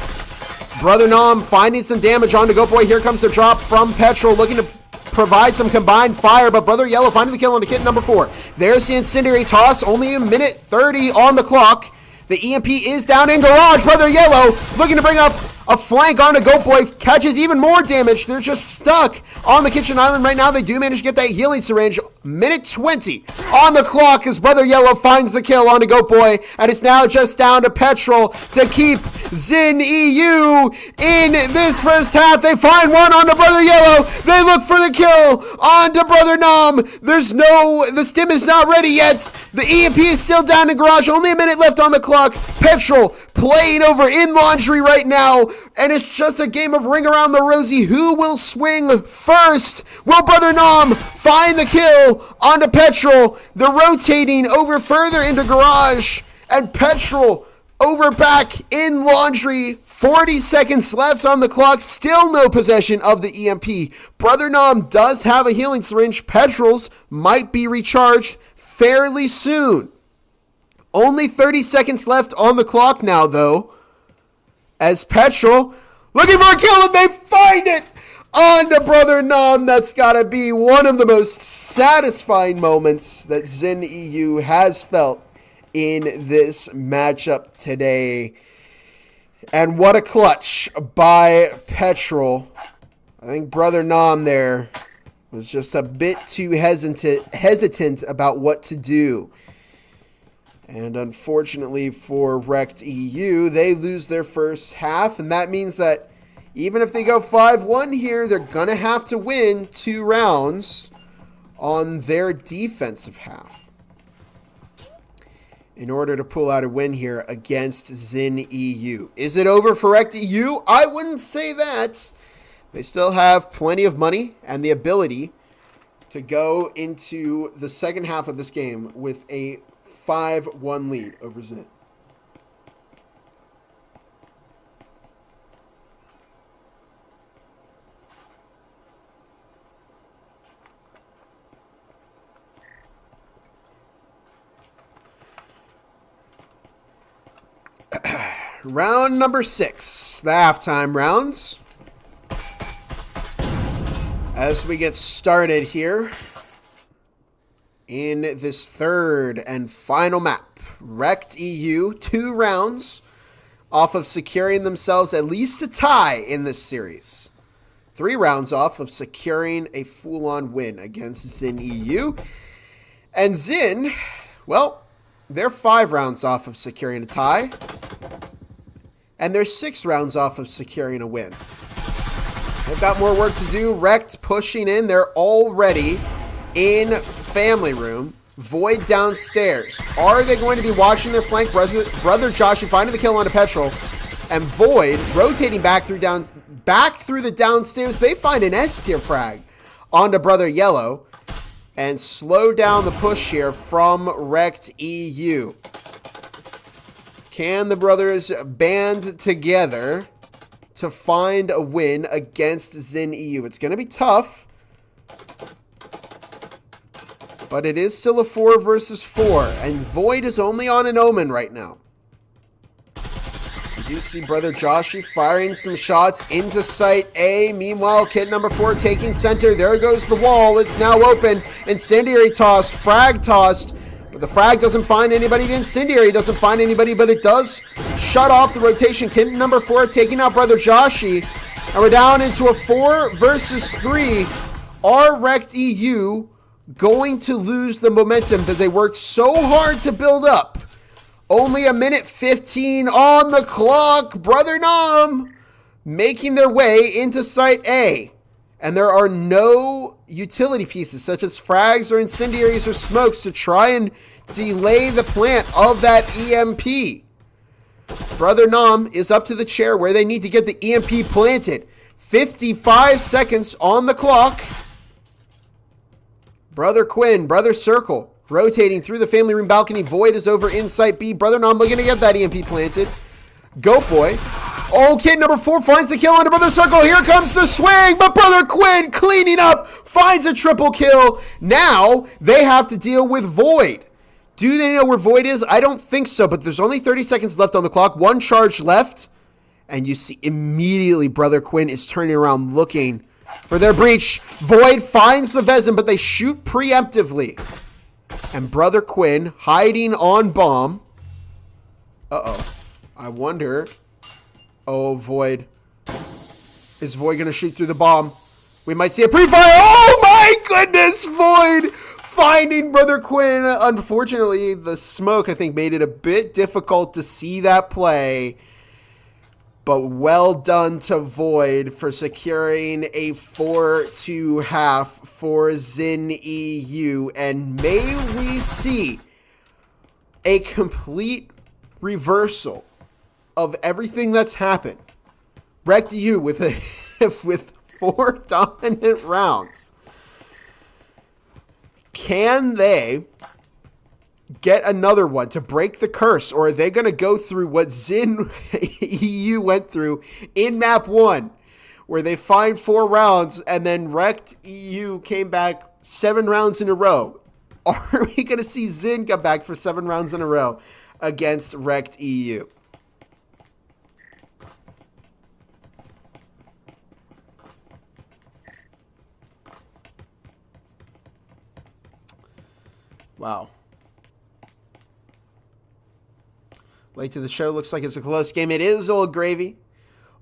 Brother Nom finding some damage onto Goat Boy. Here comes the drop from Petrol, looking to provide some combined fire, but Brother Yellow finding the kill on the kit number 4. There's the incendiary toss, only a minute 30 on the clock. The EMP is down in garage. Brother Yellow looking to bring up a flank onto Goat Boy, catches even more damage. They're just stuck on the kitchen island right now. They do manage to get that healing syringe. Minute 20 on the clock as Brother Yellow finds the kill onto Goat Boy, and it's now just down to Petrol to keep ZYN EU in this first half. They find one onto Brother Yellow. They look for the kill onto Brother Nom. The stim is not ready yet. The EMP is still down in garage. Only a minute left on the clock. Petrol playing over in laundry right now, and it's just a game of ring around the rosy. Who will swing first? Will Brother Nom find the kill onto Petrol? They're rotating over further into garage, and Petrol over back in laundry. 40 seconds left on the clock. Still no possession of the EMP. Brother Nom does have a healing syringe. Petrol's might be recharged fairly soon. Only 30 seconds left on the clock now, though, as Petrol looking for a kill, and they find it onto Brother Nom. That's got to be one of the most satisfying moments that ZYN EU has felt in this matchup today. And what a clutch by Petrol. I think Brother Nom there was just a bit too hesitant about what to do. And unfortunately for REKT EU, they lose their first half, and that means that even if they go 5-1 here, they're going to have to win 2 rounds on their defensive half in order to pull out a win here against ZYN EU. Is it over for REKT EU? I wouldn't say that. They still have plenty of money and the ability to go into the second half of this game with a 5-1 lead over ZYN. Round number 6, the halftime rounds. As we get started here in this third and final map, REKT EU, 2 rounds off of securing themselves at least a tie in this series. 3 rounds off of securing a full-on win against ZYN EU. And ZYN, well, they're 5 rounds off of securing a tie. And they're 6 rounds off of securing a win. They've got more work to do. REKT pushing in. They're already in family room. Void downstairs. Are they going to be watching their flank? Brother Josh finding the kill onto Petrol. And Void rotating back through the downstairs. They find an S-tier frag onto Brother Yellow and slow down the push here from REKT EU. Can the brothers band together to find a win against ZYN EU? It's going to be tough, but it is still a 4 versus 4, and Void is only on an Omen right now. You do see Brother Joshy firing some shots into Site A. Meanwhile, kit number 4 taking center. There goes the wall. It's now open. Incendiary toss, frag tossed. But the frag doesn't find anybody. The incendiary doesn't find anybody, but it does shut off the rotation. Kit number 4 taking out Brother Joshy. And we're down into a 4 versus 3. Are REKT EU going to lose the momentum that they worked so hard to build up Only a minute 15 on the clock. Brother Nom making their way into Site A. And there are no utility pieces such as frags or incendiaries or smokes to try and delay the plant of that EMP. Brother Nom is up to the chair where they need to get the EMP planted. 55 seconds on the clock. Brother Quinn, Brother Circle, rotating through the family room balcony. Void is over in Site B. Brother Nom looking to get that EMP planted. Goat Boy. Oh, kid number 4 finds the kill under Brother Circle. Here comes the swing, but Brother Quinn cleaning up, finds a triple kill. Now they have to deal with Void. Do they know where Void is? I don't think so, but there's only 30 seconds left on the clock. 1 charge left. And you see immediately Brother Quinn is turning around looking for their breach. Void finds the Vezin, but they shoot preemptively. And Brother Quinn hiding on bomb. Uh-oh. I wonder. Oh, Void. Is Void going to shoot through the bomb? We might see a pre-fire. Oh, my goodness, Void finding Brother Quinn. Unfortunately, the smoke, I think, made it a bit difficult to see that play. But well done to Void for securing a 4-2 half for ZYN EU. And may we see a complete reversal of everything that's happened. REKT EU with with 4 dominant rounds. Can they get another one to break the curse, or are they going to go through what ZYN EU went through in map 1, where they find 4 rounds and then REKT EU came back 7 rounds in a row? Are we going to see ZYN come back for 7 rounds in a row against REKT EU? Wow. Late to the show. Looks like it's a close game. It is Old Gravy.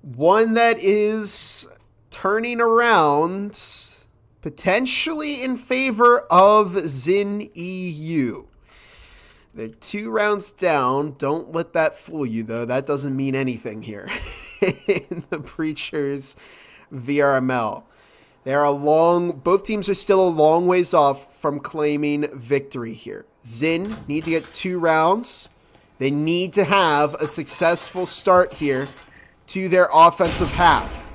One that is turning around potentially in favor of ZYN EU. They're 2 rounds down. Don't let that fool you, though. That doesn't mean anything here in the Preacher's VRML. Both teams are still a long ways off from claiming victory here. ZYN need to get 2 rounds. They need to have a successful start here to their offensive half.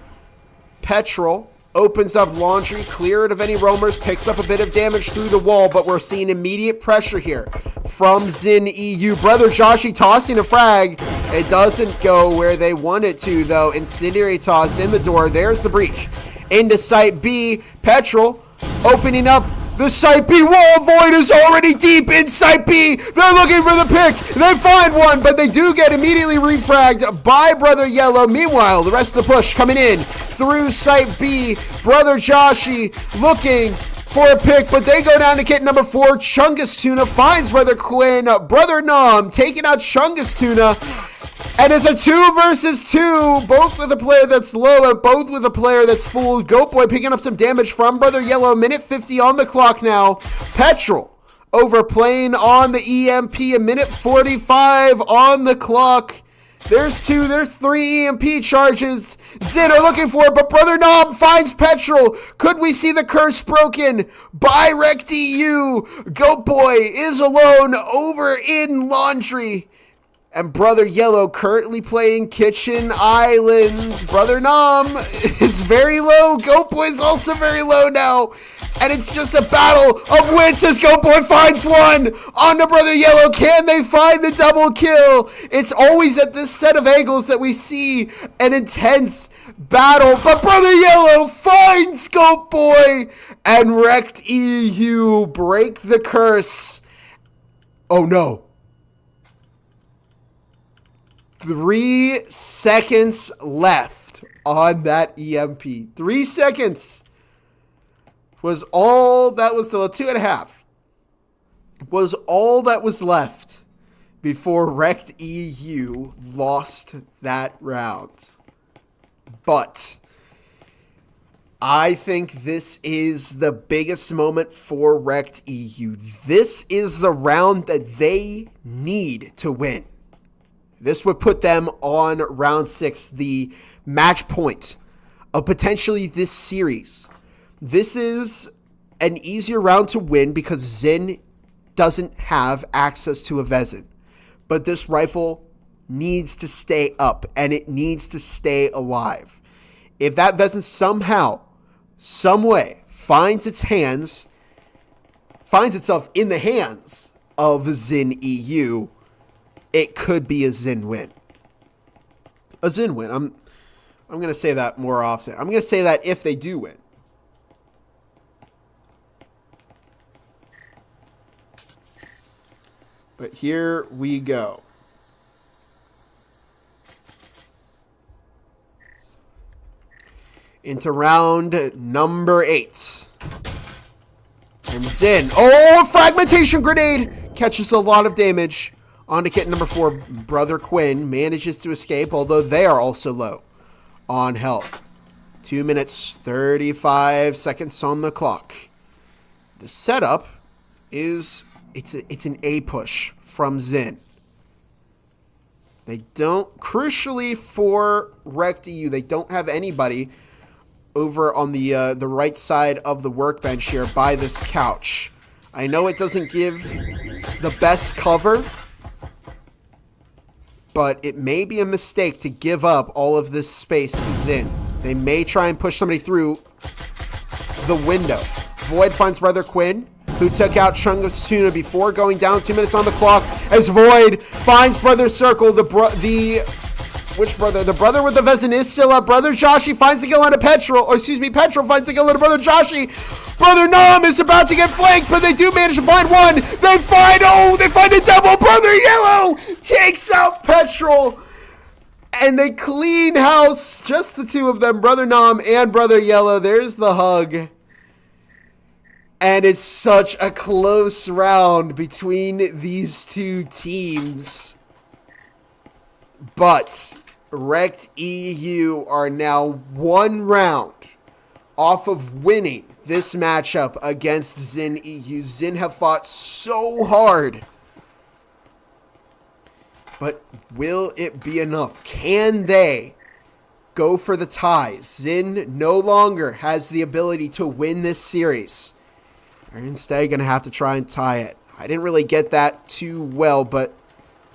Petrol opens up laundry, clear it of any roamers, picks up a bit of damage through the wall, but we're seeing immediate pressure here from ZYN EU. Brother Joshi tossing a frag. It doesn't go where they want it to, though. Incendiary toss in the door. There's the breach. Into Site B. Petrol opening up the Site B wall. Void is already deep in Site B. They're looking for the pick. They find one, but they do get immediately refragged by Brother Yellow. Meanwhile, the rest of the push coming in through Site B. Brother Joshi looking for a pick, but they go down to kit number 4. Chungus Tuna finds Brother Quinn. Brother Nom taking out Chungus Tuna. And it's a 2 versus 2, both with a player that's low and both with a player that's full. Goat Boy picking up some damage from Brother Yellow. Minute 50 on the clock now. Petrol overplaying on the EMP. A minute 45 on the clock. There's 3 EMP charges. ZYN are looking for it, but Brother Nom finds Petrol. Could we see the curse broken by REKT EU? Goat Boy is alone over in laundry. And Brother Yellow currently playing Kitchen Island. Brother Nom is very low. Goat Boy is also very low now. And it's just a battle of wits as Goat Boy finds one. On to Brother Yellow. Can they find the double kill? It's always at this set of angles that we see an intense battle. But Brother Yellow finds Goat Boy. And REKT EU break the curse. Oh no. 3 seconds left on that EMP. 3 seconds was all that was, so 2.5 was all that was left before REKT EU lost that round. But I think this is the biggest moment for REKT EU. This is the round that they need to win. This would put them on round 6, the match point of potentially this series. This is an easier round to win because ZYN doesn't have access to a VZN. But this rifle needs to stay up, and it needs to stay alive. If that VZN somehow, some way, finds itself in the hands of ZYN EU, it could be a ZYN win. A ZYN win. I'm going to say that more often. I'm going to say that if they do win. But here we go. Into round number 8. And ZYN. Oh, fragmentation grenade! Catches a lot of damage. On to kit number 4. Brother Quinn manages to escape, although they are also low on health. 2 minutes, 35 seconds on the clock. The setup is... It's an A push from ZYN. They don't... Crucially for REKT EU, they don't have anybody over on the right side of the workbench here by this couch. I know it doesn't give the best cover, but it may be a mistake to give up all of this space to ZYN. They may try and push somebody through the window. Void finds Brother Quinn, who took out Chungus Tuna before going down. 2 minutes on the clock as Void finds Brother Circle. Which brother? The brother with the VZN is still up. Brother Joshi finds the kill on a Petrol. Or excuse me, Petrol finds the kill on a Brother Joshi. Brother Nom is about to get flanked, but they do manage to find one. They find a double. Brother Yellow takes out Petrol. And they clean house. Just the two of them, Brother Nom and Brother Yellow. There's the hug. And it's such a close round between these two teams. But REKT EU are now 1 round off of winning this matchup against ZYN EU. ZYN have fought so hard. But will it be enough? Can they go for the tie? ZYN no longer has the ability to win this series. They're instead going to have to try and tie it. I didn't really get that too well, but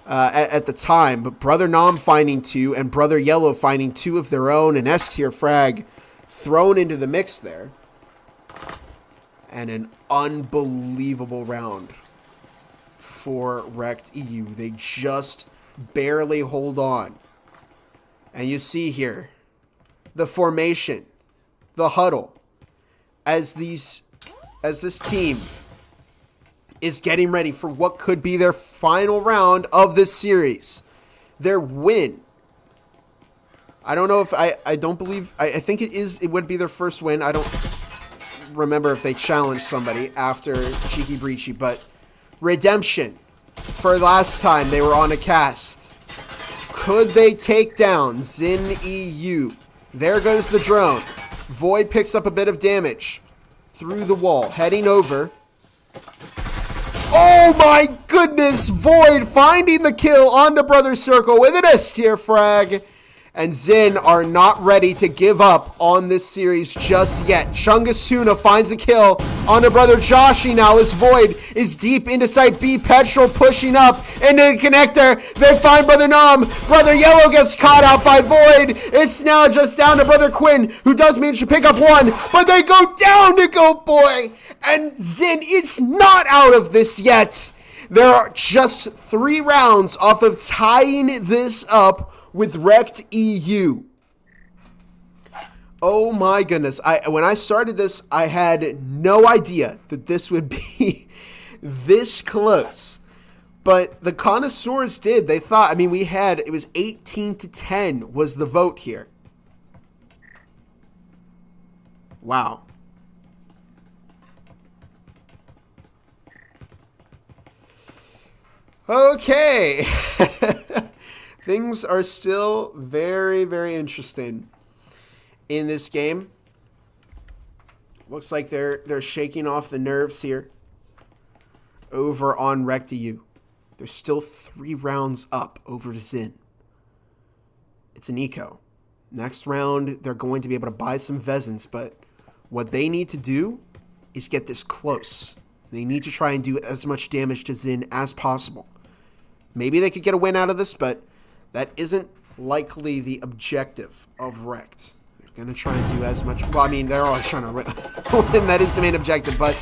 at the time. But Brother Nom finding 2 and Brother Yellow finding 2 of their own. An S-tier frag thrown into the mix there. And an unbelievable round for REKT EU. They just barely hold on. And you see here the formation, the huddle, as this team is getting ready for what could be their final round of this series. Their win. I don't know if I don't believe, I think it would be their first win. I don't remember if they challenged somebody after Cheeky Breachy, but redemption for last time they were on a cast. Could they take down ZYN EU? There goes the drone. Void picks up a bit of damage through the wall, heading over. Oh my goodness! Void finding the kill onto Brother Circle with an S-tier frag. And ZYN are not ready to give up on this series just yet. Chungus Tuna finds a kill onto Brother Joshi now as Void is deep into Site B. Petrol pushing up into the connector. They find Brother Nom. Brother Yellow gets caught out by Void. It's now just down to Brother Quinn, who does manage to pick up one, but they go down to Goat Boy. And ZYN is not out of this yet. There are just 3 rounds off of tying this up with REKT EU. Oh my goodness. When I started this, I had no idea that this would be this close. But the connoisseurs did. They thought, it was 18-10 was the vote here. Wow. Okay. Things are still very, very interesting in this game. Looks like they're shaking off the nerves here over on REKT. They're still 3 rounds up over ZYN. It's an eco. Next round, they're going to be able to buy some Vezins, but what they need to do is get this close. They need to try and do as much damage to ZYN as possible. Maybe they could get a win out of this, but that isn't likely the objective of REKT. They're going to try and do as much. Well, I mean, they're always trying to win. That is the main objective, but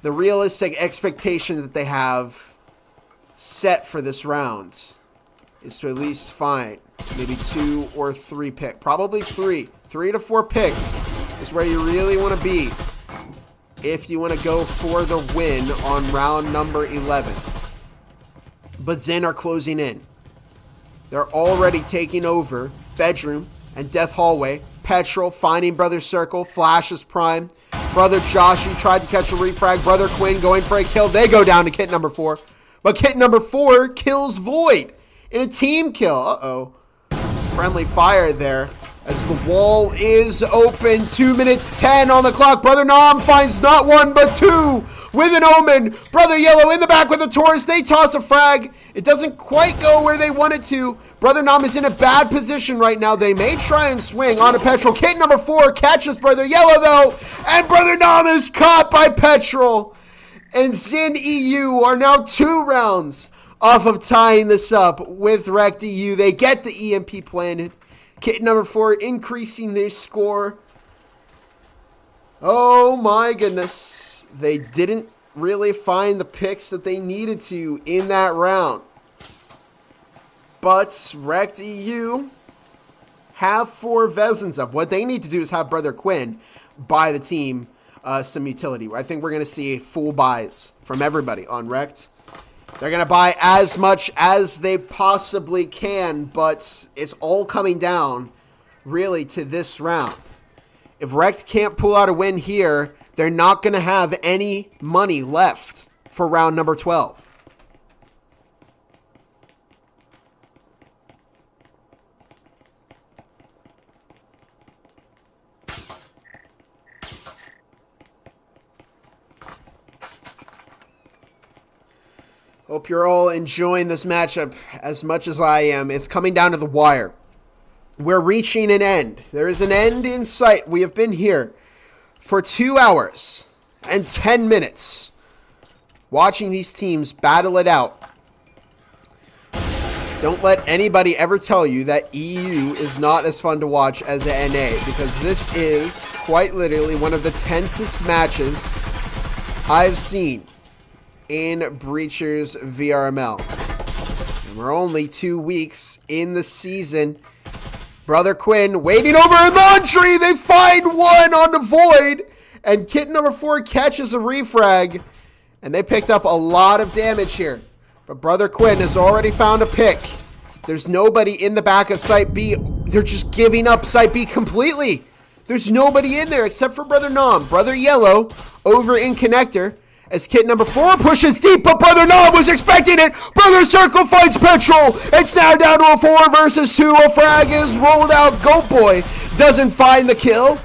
the realistic expectation that they have set for this round is to at least find maybe 2 or 3 picks. Probably 3. 3 to 4 picks is where you really want to be if you want to go for the win on round number 11. But ZYN are closing in. They're already taking over Bedroom and Death Hallway. Petrol finding Brother Circle. Flash is prime. Brother Joshi tried to catch a refrag. Brother Quinn going for a kill. They go down to kit number 4. But kit number 4 kills Void in a team kill. Uh-oh. Friendly fire there as the wall is open. 2 minutes 10 on the clock. Brother Nam finds not 1 but 2 with an Omen. Brother Yellow in the back with a Taurus. They toss a frag. It doesn't quite go where they want it to. Brother Nam is in a bad position right now. They may try and swing on a Petrol. Kit number 4 catches Brother Yellow though, and Brother Nam is caught by Petrol. And ZYN EU are now 2 rounds off of tying this up with REKT EU. They get the EMP planted. Kit number 4 increasing their score. Oh my goodness. They didn't really find the picks that they needed to in that round. But REKT EU have 4 Vezins up. What they need to do is have Brother Quinn buy the team some utility. I think we're going to see full buys from everybody on REKT. They're going to buy as much as they possibly can, but it's all coming down really to this round. If REKT can't pull out a win here, they're not going to have any money left for round number 12. Hope you're all enjoying this matchup as much as I am. It's coming down to the wire. We're reaching an end. There is an end in sight. We have been here for 2 hours and 10 minutes watching these teams battle it out. Don't let anybody ever tell you that EU is not as fun to watch as the NA, because this is quite literally one of the tensest matches I've seen in Breacher's VRML. And we're only 2 weeks in the season. Brother Quinn waiting over in laundry. They find 1 on the Void. And kit number 4 catches a refrag. And they picked up a lot of damage here. But Brother Quinn has already found a pick. There's nobody in the back of Site B. They're just giving up Site B completely. There's nobody in there except for Brother Nam. Brother Yellow over in Connector. As kit number 4 pushes deep, but Brother Nam was expecting it. Brother Circle fights Petrol. It's now down to a 4 versus 2. A frag is rolled out. Goat Boy doesn't find the kill.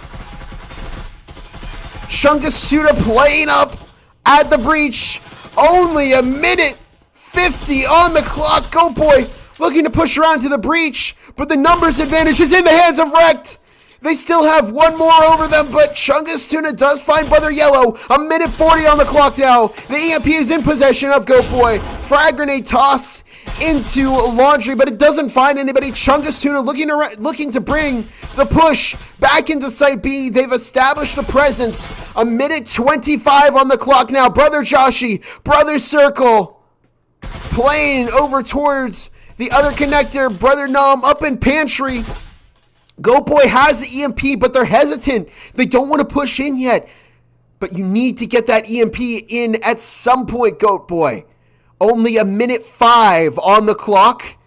Chungus Suda playing up at the breach. Only a minute 50 on the clock. Goat Boy looking to push around to the breach, but the numbers advantage is in the hands of REKT. They still have 1 more over them, but Chungus Tuna does find Brother Yellow. A minute 40 on the clock now. The EMP is in possession of Goat Boy. Frag grenade tossed into Laundry, but it doesn't find anybody. Chungus Tuna looking to bring the push back into Site B. They've established a presence. A minute 25 on the clock now. Brother Joshi, Brother Circle playing over towards the other connector. Brother Nam up in pantry. Goat Boy has the EMP, but they're hesitant. They don't want to push in yet. But you need to get that EMP in at some point, Goat Boy. Only a minute 5 on the clock.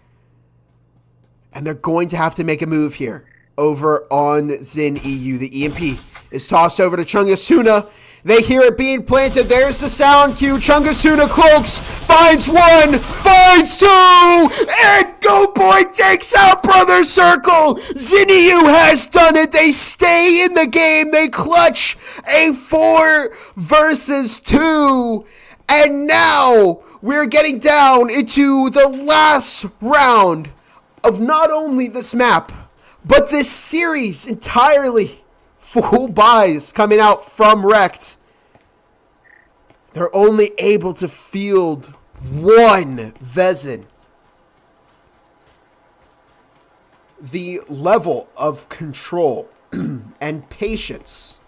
And they're going to have to make a move here over on ZYN EU. The EMP is tossed over to Chungasuna. They hear it being planted. There's the sound cue. Chungasuna cloaks, finds one, finds two, and Goat Boy takes out Brother Circle. ZYN has done it. They stay in the game. They clutch a 4 versus 2. And now we're getting down into the last round of not only this map, but this series entirely. Full buys coming out from REKT. They're only able to field one ZYN. The level of control and patience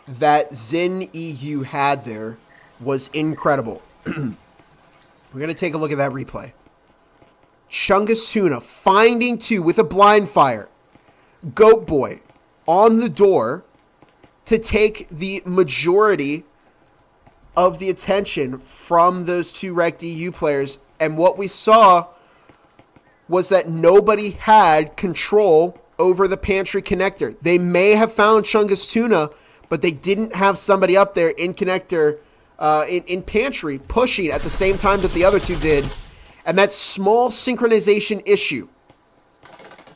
that ZYN EU had there was incredible. We're going to take a look at that replay. Chungasuna finding 2 with a blind fire. Goat Boy on the door to take the majority of the attention from those 2 REKT EU players. And what we saw was that nobody had control over the pantry connector. They may have found Chungasuna, but they didn't have somebody up there in connector, in pantry, pushing at the same time that the other 2 did. And that small synchronization issue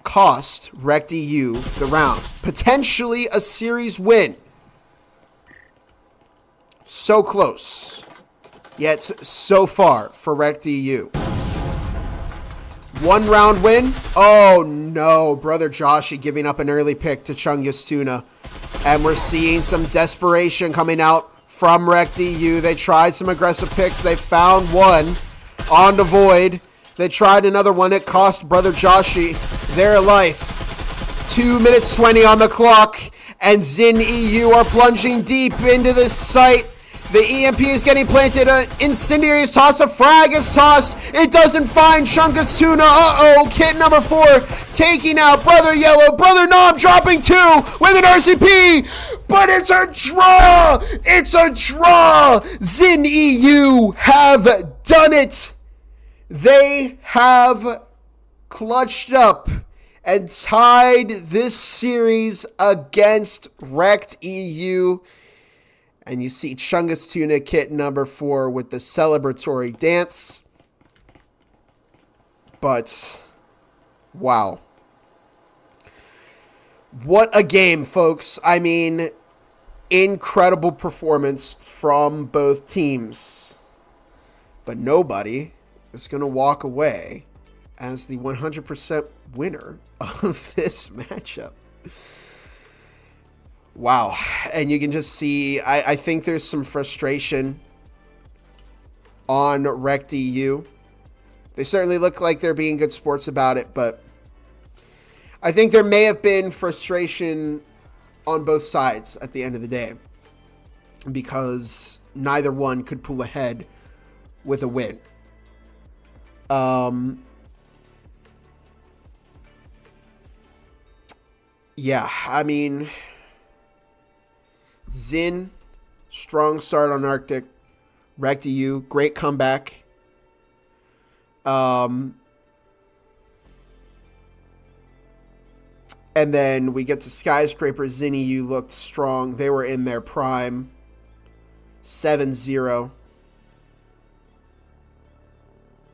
cost REKT EU the round. Potentially a series win. So close, yet so far for REKT EU. 1 round win. Oh no, Brother Joshy giving up an early pick to Chungasuna. And we're seeing some desperation coming out from REKT EU. They tried some aggressive picks. They found one on the void. They tried another one. It cost Brother Joshy their life. 2 minutes 20 on the clock. And ZYN EU are plunging deep into this site. The EMP is getting planted. An incendiary is tossed. A frag is tossed. It doesn't find Chungasuna. Uh-oh. Kit number 4 taking out Brother Yellow. Brother Nom dropping 2 with an RCP. But it's a draw. It's a draw. ZYN EU have done it. They have clutched up and tied this series against REKT EU. And you see Chungasuna kit number 4 with the celebratory dance. But, wow. What a game, folks. I mean, incredible performance from both teams. But nobody is going to walk away as the 100% winner of this matchup. Wow. And you can just see, I think there's some frustration on REKT EU. They certainly look like they're being good sports about it, but I think there may have been frustration on both sides at the end of the day because neither one could pull ahead with a win. Yeah, I mean, ZYN, strong start on Arctic. REKT EU, great comeback. And then we get to Skyscraper. ZYN EU looked strong. They were in their prime. 7-0.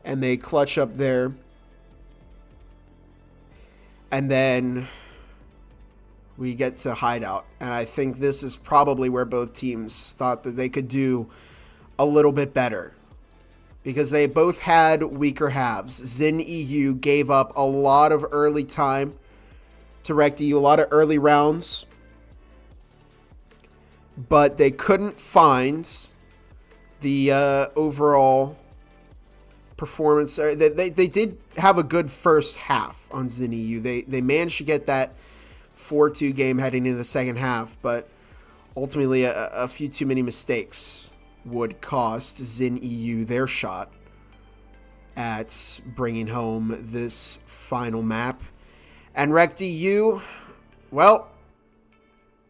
And they clutch up there. And then we get to Hideout. And I think this is probably where both teams thought that they could do a little bit better, because they both had weaker halves. ZYN EU gave up a lot of early time to REKT EU, a lot of early rounds, but they couldn't find the overall performance. They did have a good first half on ZYN EU. They managed to get that 4-2 game heading into the second half, but ultimately a few too many mistakes would cost ZYN EU their shot at bringing home this final map. And REKT EU, well,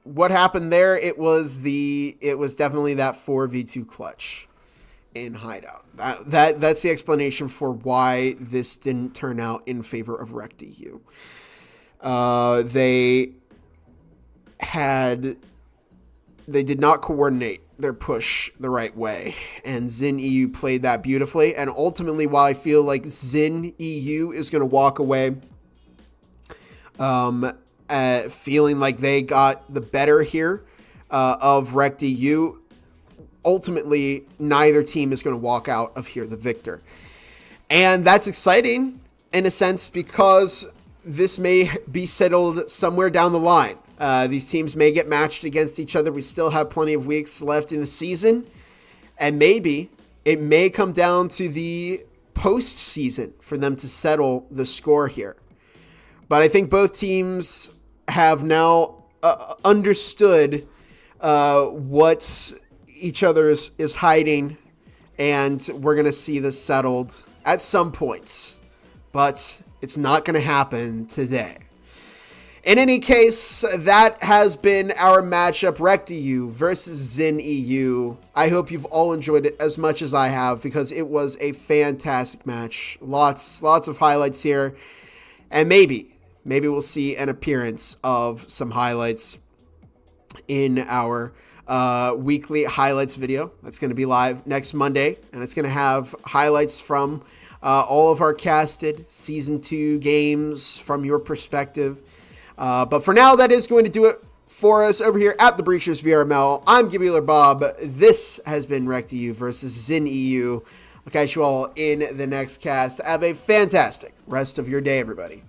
what happened there? It was definitely that 4v2 clutch in Hideout. That's the explanation for why this didn't turn out in favor of REKT EU. They they did not coordinate their push the right way, and ZYN EU played that beautifully. And ultimately, while I feel like ZYN EU is going to walk away feeling like they got the better here of REKT EU, ultimately neither team is going to walk out of here the victor. And that's exciting in a sense, because this may be settled somewhere down the line. These teams may get matched against each other. We still have plenty of weeks left in the season. And maybe it may come down to the postseason for them to settle the score here. But I think both teams have now understood what each other is hiding. And we're going to see this settled at some points. But it's not going to happen today. In any case, that has been our matchup, REKT EU versus ZYN EU. I hope you've all enjoyed it as much as I have, because it was a fantastic match. Lots of highlights here. And maybe we'll see an appearance of some highlights in our weekly highlights video. That's going to be live next Monday, and it's going to have highlights from all of our casted Season 2 games from your perspective. But for now, that is going to do it for us over here at the Breachers VRML. I'm Gibular Bob. This has been REKT EU versus ZYN EU. I'll catch you all in the next cast. Have a fantastic rest of your day, everybody.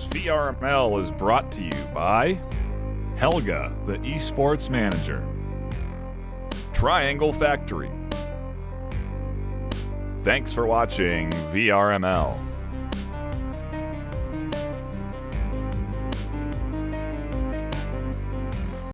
VRML is brought to you by Helga, the esports manager, Triangle Factory. Thanks for watching VRML.